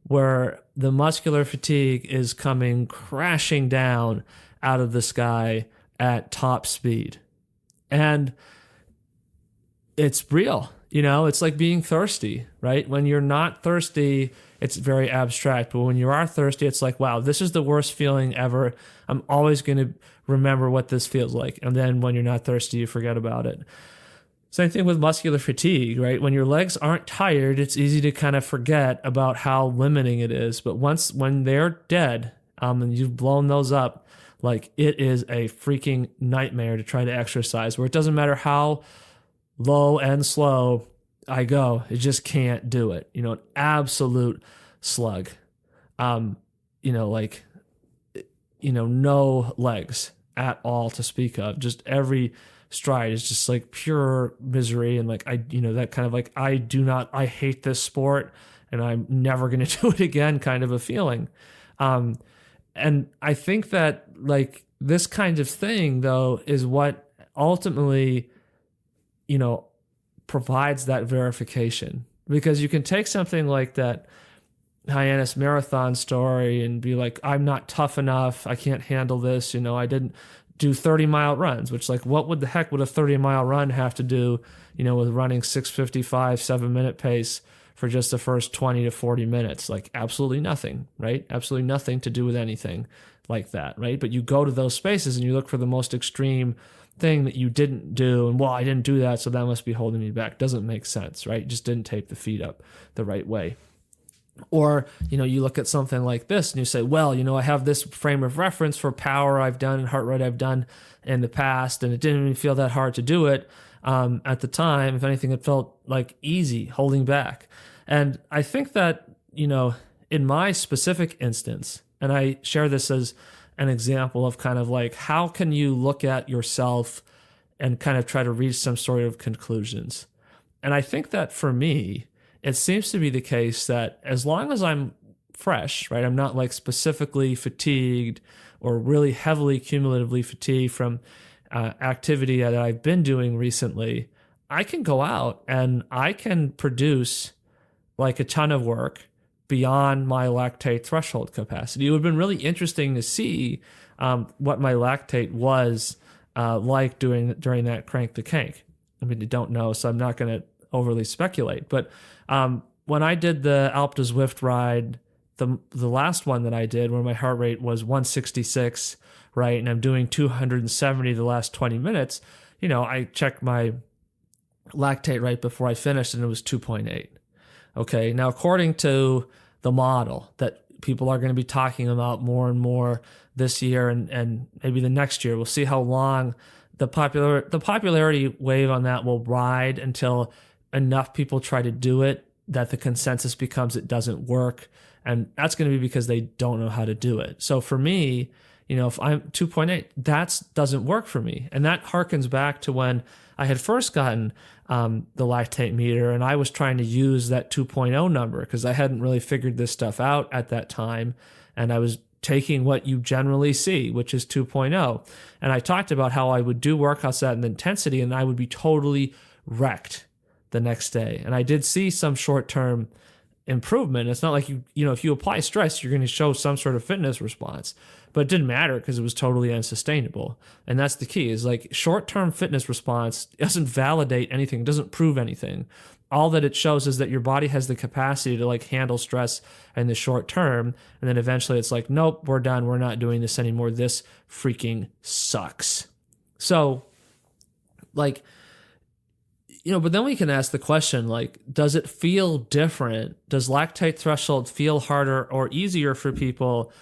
where the muscular fatigue is coming crashing down out of the sky at top speed. And it's real, it's like being thirsty, right? When you're not thirsty, it's very abstract. But when you are thirsty, it's like, wow, this is the worst feeling ever. I'm always going to remember what this feels like. And then when you're not thirsty, you forget about it. Same thing with muscular fatigue, right? When your legs aren't tired, it's easy to kind of forget about how limiting it is. But when they're dead, and you've blown those up, like it is a freaking nightmare to try to exercise, where it doesn't matter how low and slow I go, it just can't do it. An absolute slug. No legs at all to speak of. Just every stride is just like pure misery, and like that kind of like I hate this sport and I'm never going to do it again kind of a feeling. And I think that like this kind of thing though is what ultimately provides that verification, because you can take something like that Hyannis marathon story and be like, I'm not tough enough, I can't handle this, I didn't do 30-mile runs, which like what would the heck would a 30-mile run have to do, with running 6:55, 7-minute pace for just the first 20 to 40 minutes? Like absolutely nothing, right? Absolutely nothing to do with anything like that, right? But you go to those spaces and you look for the most extreme thing that you didn't do, and well, I didn't do that, so that must be holding me back. Doesn't make sense, right? Just didn't tape the feet up the right way. Or, you look at something like this and you say, well, I have this frame of reference for power I've done and heart rate I've done in the past, and it didn't even feel that hard to do it at the time. If anything, it felt like easy holding back. And I think that, in my specific instance, and I share this as an example of kind of like, how can you look at yourself and kind of try to reach some sort of conclusions? And I think that for me, it seems to be the case that as long as I'm fresh, right, I'm not like specifically fatigued or really heavily cumulatively fatigued from activity that I've been doing recently, I can go out and I can produce like a ton of work beyond my lactate threshold capacity. It would have been really interesting to see what my lactate was like during that crank to kank. I mean, I don't know, so I'm not going to overly speculate. But when I did the Alpe du Zwift ride, the last one that I did, where my heart rate was 166, right, and I'm doing 270 the last 20 minutes, I checked my lactate right before I finished, and it was 2.8. Okay, now according to the model that people are going to be talking about more and more this year and maybe the next year, we'll see how long the popularity wave on that will ride until enough people try to do it that the consensus becomes it doesn't work. And that's going to be because they don't know how to do it. So for me, if I'm 2.8, that doesn't work for me. And that harkens back to when I had first gotten the lactate meter and I was trying to use that 2.0 number because I hadn't really figured this stuff out at that time. And I was taking what you generally see, which is 2.0. And I talked about how I would do workouts at an intensity and I would be totally wrecked the next day. And I did see some short-term improvement. It's not like if you apply stress, you're going to show some sort of fitness response, but it didn't matter because it was totally unsustainable. And that's the key, is like short-term fitness response doesn't validate anything, doesn't prove anything. All that it shows is that your body has the capacity to like handle stress in the short term. And then eventually it's like, nope, we're done. We're not doing this anymore. This freaking sucks. So like, but then we can ask the question, like, does it feel different? Does lactate threshold feel harder or easier for people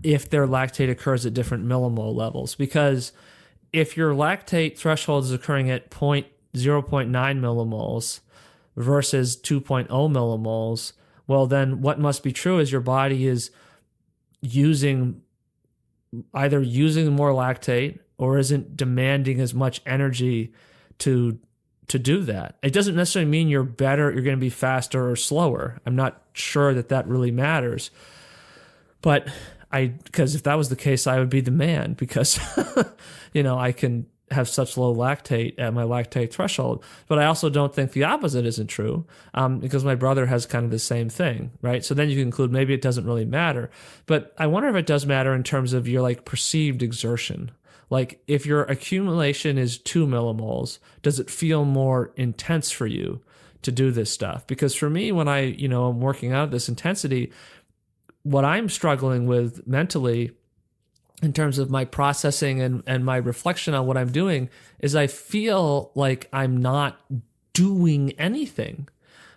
if their lactate occurs at different millimole levels? Because if your lactate threshold is occurring at 0.9 millimoles versus 2.0 millimoles, well, then what must be true is your body is either using more lactate or isn't demanding as much energy to do that. It doesn't necessarily mean you're better, you're going to be faster or slower. I'm not sure that really matters. But because if that was the case, I would be the man because, I can have such low lactate at my lactate threshold. But I also don't think the opposite isn't true because my brother has kind of the same thing, right? So then you conclude maybe it doesn't really matter. But I wonder if it does matter in terms of your like perceived exertion. Like if your accumulation is 2 millimoles, does it feel more intense for you to do this stuff? Because for me, when I, am working out at this intensity, what I'm struggling with mentally in terms of my processing and my reflection on what I'm doing is I feel like I'm not doing anything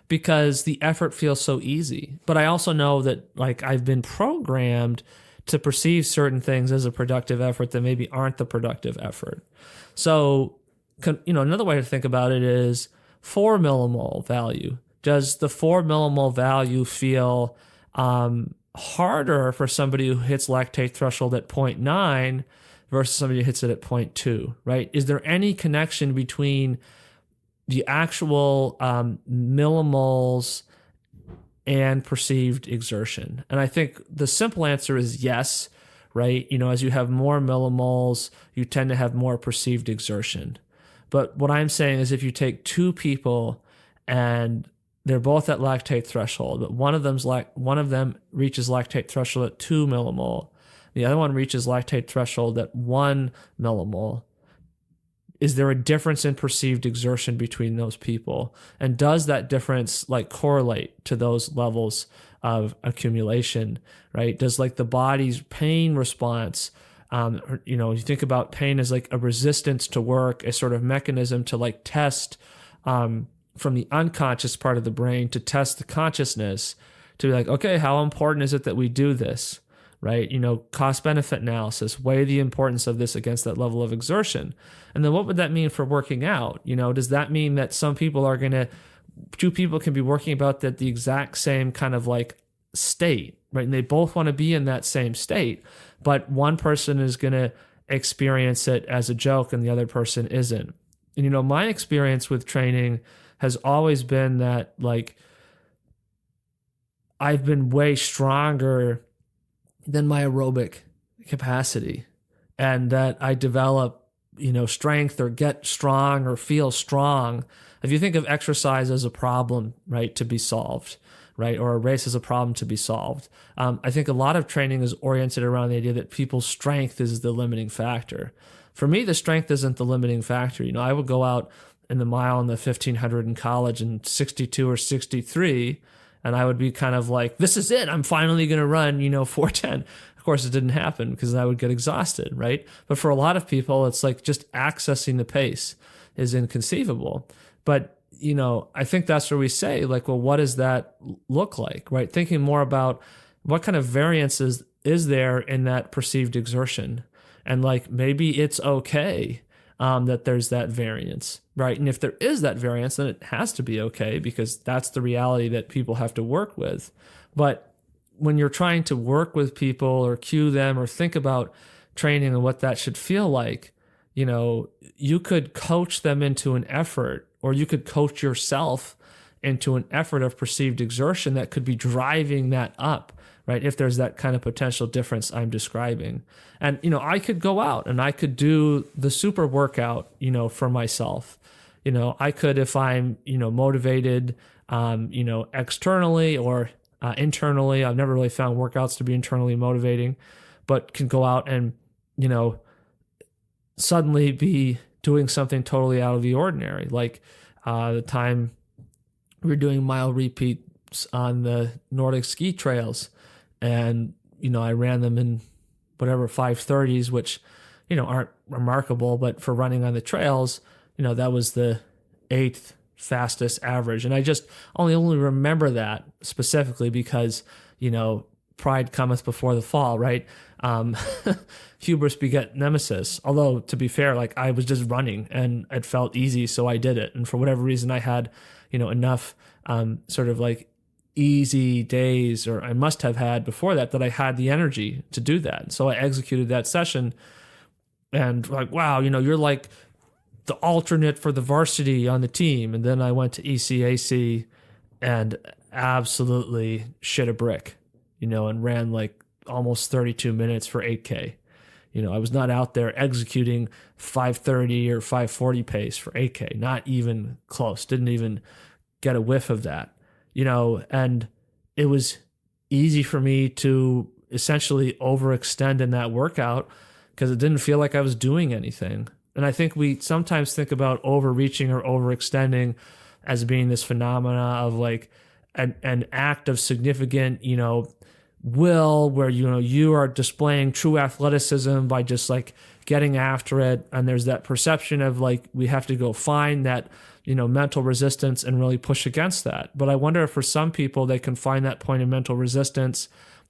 because the effort feels so easy. But I also know that like I've been programmed to perceive certain things as a productive effort that maybe aren't the productive effort. So, another way to think about it is 4 millimole value. Does the 4 millimole value feel harder for somebody who hits lactate threshold at 0.9 versus somebody who hits it at 0.2, right? Is there any connection between the actual millimoles and perceived exertion? And I think the simple answer is yes, right? As you have more millimoles, you tend to have more perceived exertion. But what I'm saying is if you take two people and they're both at lactate threshold, but one of them reaches lactate threshold at 2 millimole, the other one reaches lactate threshold at 1 millimole, is there a difference in perceived exertion between those people? And does that difference like correlate to those levels of accumulation, right? Does like the body's pain response, you think about pain as like a resistance to work, a sort of mechanism to like test from the unconscious part of the brain to test the consciousness to be like, okay, how important is it that we do this? Right? Cost benefit analysis, weigh the importance of this against that level of exertion. And then what would that mean for working out? Does that mean that two people can be working about that the exact same kind of like state, right? And they both want to be in that same state, but one person is going to experience it as a joke and the other person isn't. And my experience with training has always been that like I've been way stronger than my aerobic capacity, and that I develop strength or get strong or feel strong, if you think of exercise as a problem, right, to be solved, right, or a race as a problem to be solved, I think a lot of training is oriented around the idea that people's strength is the limiting factor. For me, the strength isn't the limiting factor. I would go out in the mile in the 1500 in college in 62 or 63, and I would be kind of like, this is it. I'm finally going to run, 410. Of course, it didn't happen because I would get exhausted, right? But for a lot of people, it's like just accessing the pace is inconceivable. But, I think that's where we say, like, well, what does that look like, right? Thinking more about what kind of variances is there in that perceived exertion. And like, maybe it's okay that there's that variance, right? And if there is that variance, then it has to be okay because that's the reality that people have to work with. But when you're trying to work with people or cue them or think about training and what that should feel like, you could coach them into an effort, or you could coach yourself into an effort of perceived exertion that could be driving that up, right? If there's that kind of potential difference I'm describing. And, I could go out and I could do the super workout, for myself. I could, if I'm, motivated, externally or internally. I've never really found workouts to be internally motivating, but can go out and, suddenly be doing something totally out of the ordinary. Like the time we were doing mile repeats on the Nordic ski trails, and, I ran them in whatever 5:30s, which, aren't remarkable, but for running on the trails, that was the 8th fastest average. And I just only remember that specifically because, pride cometh before the fall, right? Hubris beget nemesis. Although, to be fair, like, I was just running and it felt easy, so I did it. And for whatever reason, I had, enough sort of like easy days, or I must have had before that I had the energy to do that. So I executed that session, and like, wow, you're like the alternate for the varsity on the team. And then I went to ECAC and absolutely shit a brick, and ran like almost 32 minutes for 8K. I was not out there executing 5:30 or 5:40 pace for 8K, not even close. Didn't even get a whiff of that, and it was easy for me to essentially overextend in that workout because it didn't feel like I was doing anything. And I think we sometimes think about overreaching or overextending as being this phenomena of like an act of significant, will, where, you are displaying true athleticism by just like getting after it. And there's that perception of like, we have to go find that, mental resistance and really push against that. But I wonder if for some people, they can find that point of mental resistance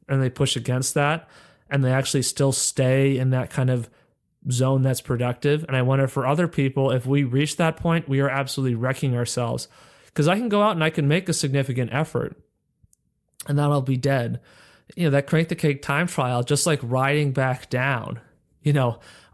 and they push against that and they actually still stay in that kind of zone that's productive. And I wonder for other people, if we reach that point, we are absolutely wrecking ourselves. Because I can go out and I can make a significant effort and then I'll be dead. That Crank the Cake time trial, just like riding back down,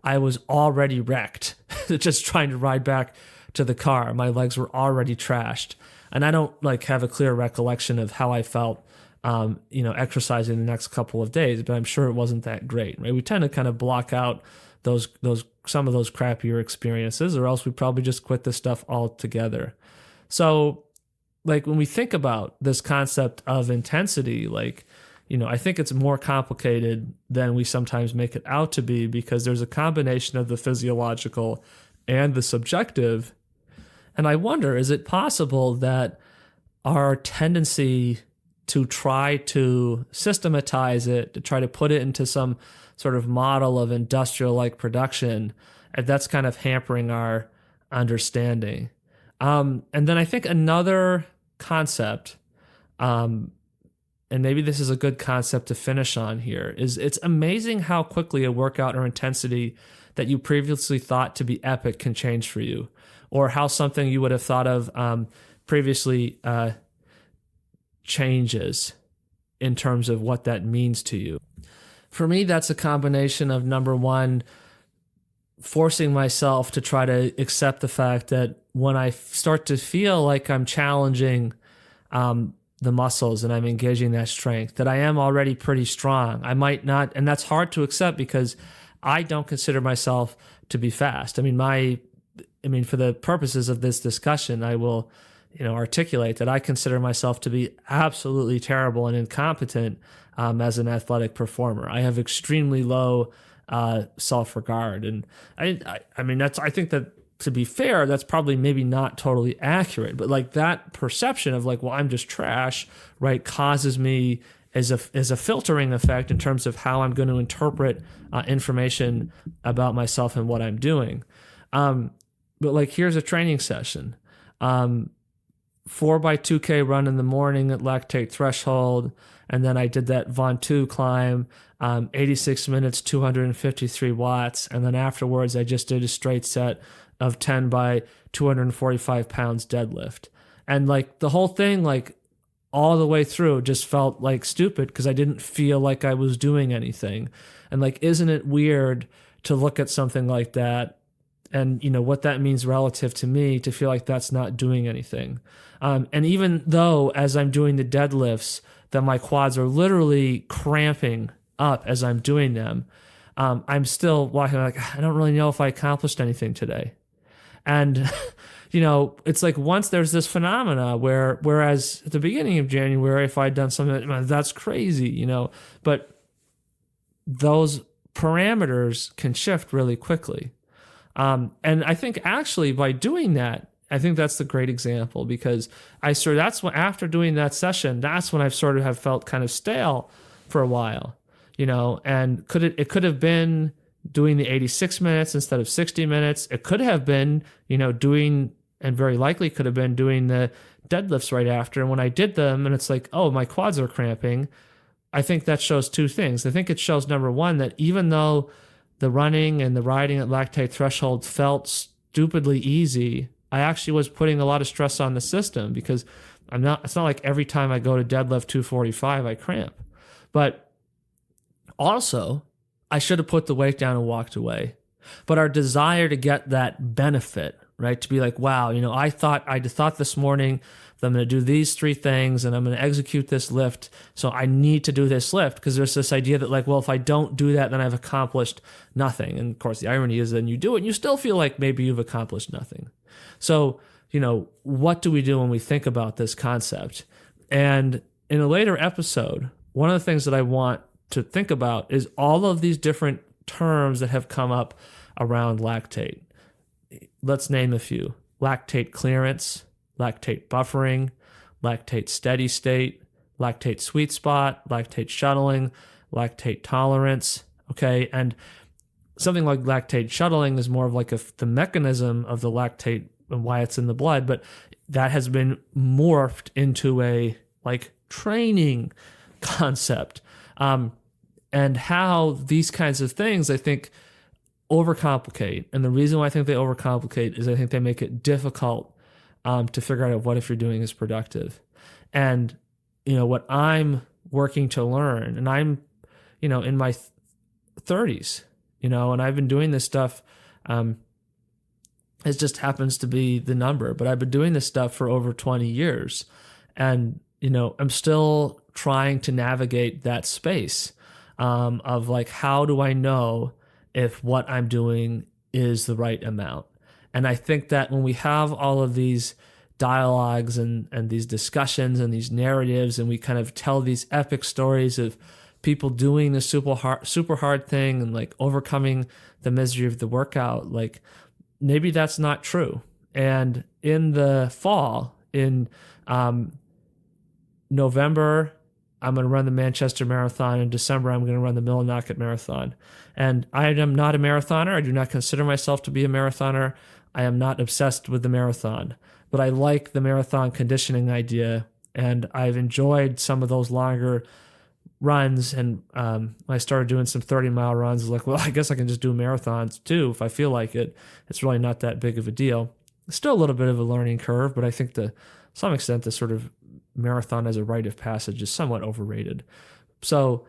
I was already wrecked just trying to ride back to the car. My legs were already trashed. And I don't like have a clear recollection of how I felt, exercising the next couple of days, but I'm sure it wasn't that great, right? We tend to kind of block out those some of those crappier experiences, or else we probably just quit this stuff altogether. So like when we think about this concept of intensity, like, I think it's more complicated than we sometimes make it out to be, because there's a combination of the physiological and the subjective. And I wonder, is it possible that our tendency to try to systematize it, to try to put it into some sort of model of industrial-like production, if that's kind of hampering our understanding? And then I think another concept, and maybe this is a good concept to finish on here, is it's amazing how quickly a workout or intensity that you previously thought to be epic can change for you, or how something you would have thought of previously changes in terms of what that means to you. For me, that's a combination of, number one, forcing myself to try to accept the fact that when I start to feel like I'm challenging the muscles and I'm engaging that strength, that I am already pretty strong. I might not, and that's hard to accept because I don't consider myself to be fast. I mean, for the purposes of this discussion, I will, articulate that I consider myself to be absolutely terrible and incompetent as an athletic performer. I have extremely low self-regard, and I think that, to be fair, that's probably maybe not totally accurate, but like that perception of like, well, I'm just trash, right, causes me as a filtering effect in terms of how I'm going to interpret information about myself and what I'm doing. But like, here's a training session. 4x2K run in the morning at Lactate Threshold, and then I did that Von 2 climb, 86 minutes, 253 watts, and then afterwards I just did a straight set of 10 by 245 pounds deadlift. And like the whole thing, like all the way through, just felt like stupid because I didn't feel like I was doing anything. And like, isn't it weird to look at something like that and what that means relative to me, to feel like that's not doing anything? And even though as I'm doing the deadlifts that my quads are literally cramping up as I'm doing them, I'm still walking like, I don't really know if I accomplished anything today. And, it's like once there's this phenomena whereas at the beginning of January, if I'd done something, that's crazy, but those parameters can shift really quickly. And I think actually by doing that, I think that's the great example, because after doing that session, that's when I've sort of have felt kind of stale for a while, and it could have been doing the 86 minutes instead of 60 minutes. It could have been, and very likely could have been doing the deadlifts right after. And when I did them and it's like, oh, my quads are cramping, I think that shows two things. I think it shows, number one, that even though the running and the riding at Lactate Threshold felt stupidly easy, I actually was putting a lot of stress on the system, because it's not like every time I go to deadlift 245, I cramp. But also, I should have put the weight down and walked away. But our desire to get that benefit, right? To be like, wow, I thought this morning that I'm going to do these 3 things and I'm going to execute this lift. So I need to do this lift, because there's this idea that like, well, if I don't do that, then I've accomplished nothing. And of course, the irony is then you do it and you still feel like maybe you've accomplished nothing. So, what do we do when we think about this concept? And in a later episode, one of the things that I want to think about is all of these different terms that have come up around lactate. Let's name a few: lactate clearance, lactate buffering, lactate steady state, lactate sweet spot, lactate shuttling, lactate tolerance. Okay. And something like lactate shuttling is more of like the mechanism of the lactate and why it's in the blood, but that has been morphed into a like training concept. And how these kinds of things, I think, overcomplicate. And the reason why I think they overcomplicate is I think they make it difficult to figure out what if you're doing is productive. And, what I'm working to learn, and I'm, in my 30s, and I've been doing this stuff, it just happens to be the number, but I've been doing this stuff for over 20 years. And, I'm still trying to navigate that space of like, how do I know if what I'm doing is the right amount? And I think that when we have all of these dialogues and these discussions and these narratives, and we kind of tell these epic stories of people doing the super hard thing and like overcoming the misery of the workout, like maybe that's not true. And in the fall, in November, I'm going to run the Manchester Marathon. In December, I'm going to run the Millinocket Marathon. And I am not a marathoner. I do not consider myself to be a marathoner. I am not obsessed with the marathon. But I like the marathon conditioning idea, and I've enjoyed some of those longer runs. And I started doing some 30-mile runs. I was like, well, I guess I can just do marathons too if I feel like it. It's really not that big of a deal. Still a little bit of a learning curve, but I think to some extent the sort of marathon as a rite of passage is somewhat overrated. So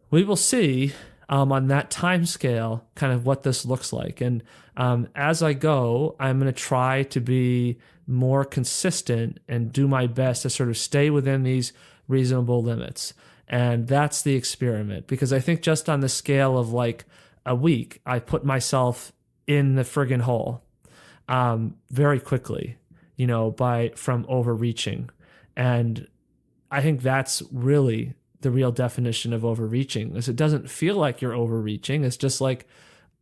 we will see on that time scale kind of what this looks like. And as I go, I'm going to try to be more consistent and do my best to sort of stay within these reasonable limits. And that's the experiment, because I think just on the scale of like a week, I put myself in the friggin' hole very quickly, from overreaching. And I think that's really the real definition of overreaching, is it doesn't feel like you're overreaching. It's just like,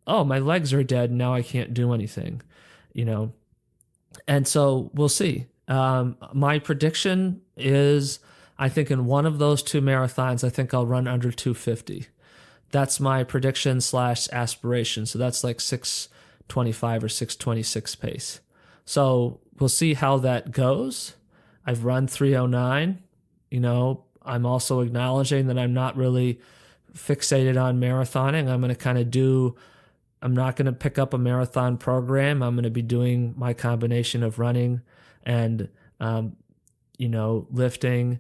oh, my legs are dead, now I can't do anything, And so we'll see. My prediction is, I think in one of those 2 marathons, I think I'll run under 250. That's my prediction / aspiration. So that's like 6:25 or 6:26 pace. So we'll see how that goes. I've run 3:09. I'm also acknowledging that I'm not really fixated on marathoning. I'm going to I'm not going to pick up a marathon program. I'm going to be doing my combination of running and, lifting,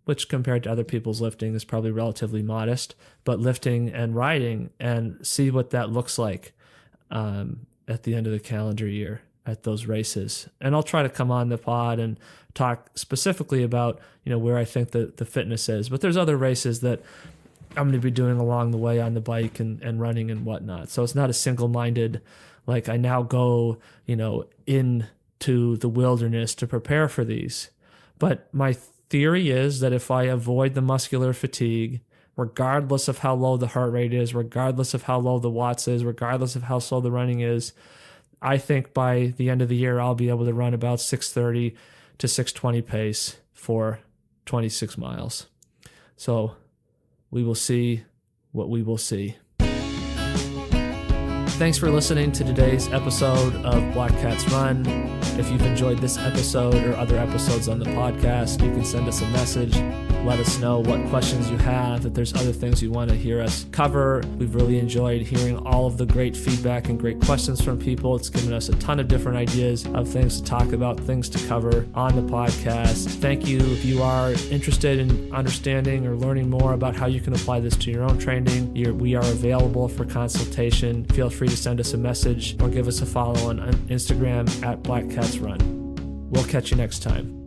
which compared to other people's lifting is probably relatively modest, but lifting and riding, and see what that looks like at the end of the calendar year at those races. And I'll try to come on the pod and talk specifically about, where I think the fitness is. But there's other races that I'm going to be doing along the way on the bike and running and whatnot. So it's not a single-minded, like I now go, into the wilderness to prepare for these. But my theory is that if I avoid the muscular fatigue, regardless of how low the heart rate is, regardless of how low the watts is, regardless of how slow the running is, I think by the end of the year, I'll be able to run about 6:30 to 6:20 pace for 26 miles. So we will see what we will see. Thanks for listening to today's episode of Black Cats Run. If you've enjoyed this episode or other episodes on the podcast, you can send us a message. Let us know what questions you have, if there's other things you want to hear us cover. We've really enjoyed hearing all of the great feedback and great questions from people. It's given us a ton of different ideas of things to talk about, things to cover on the podcast. Thank you. If you are interested in understanding or learning more about how you can apply this to your own training, we are available for consultation. Feel free to send us a message or give us a follow on Instagram at Black Cats Run. We'll catch you next time.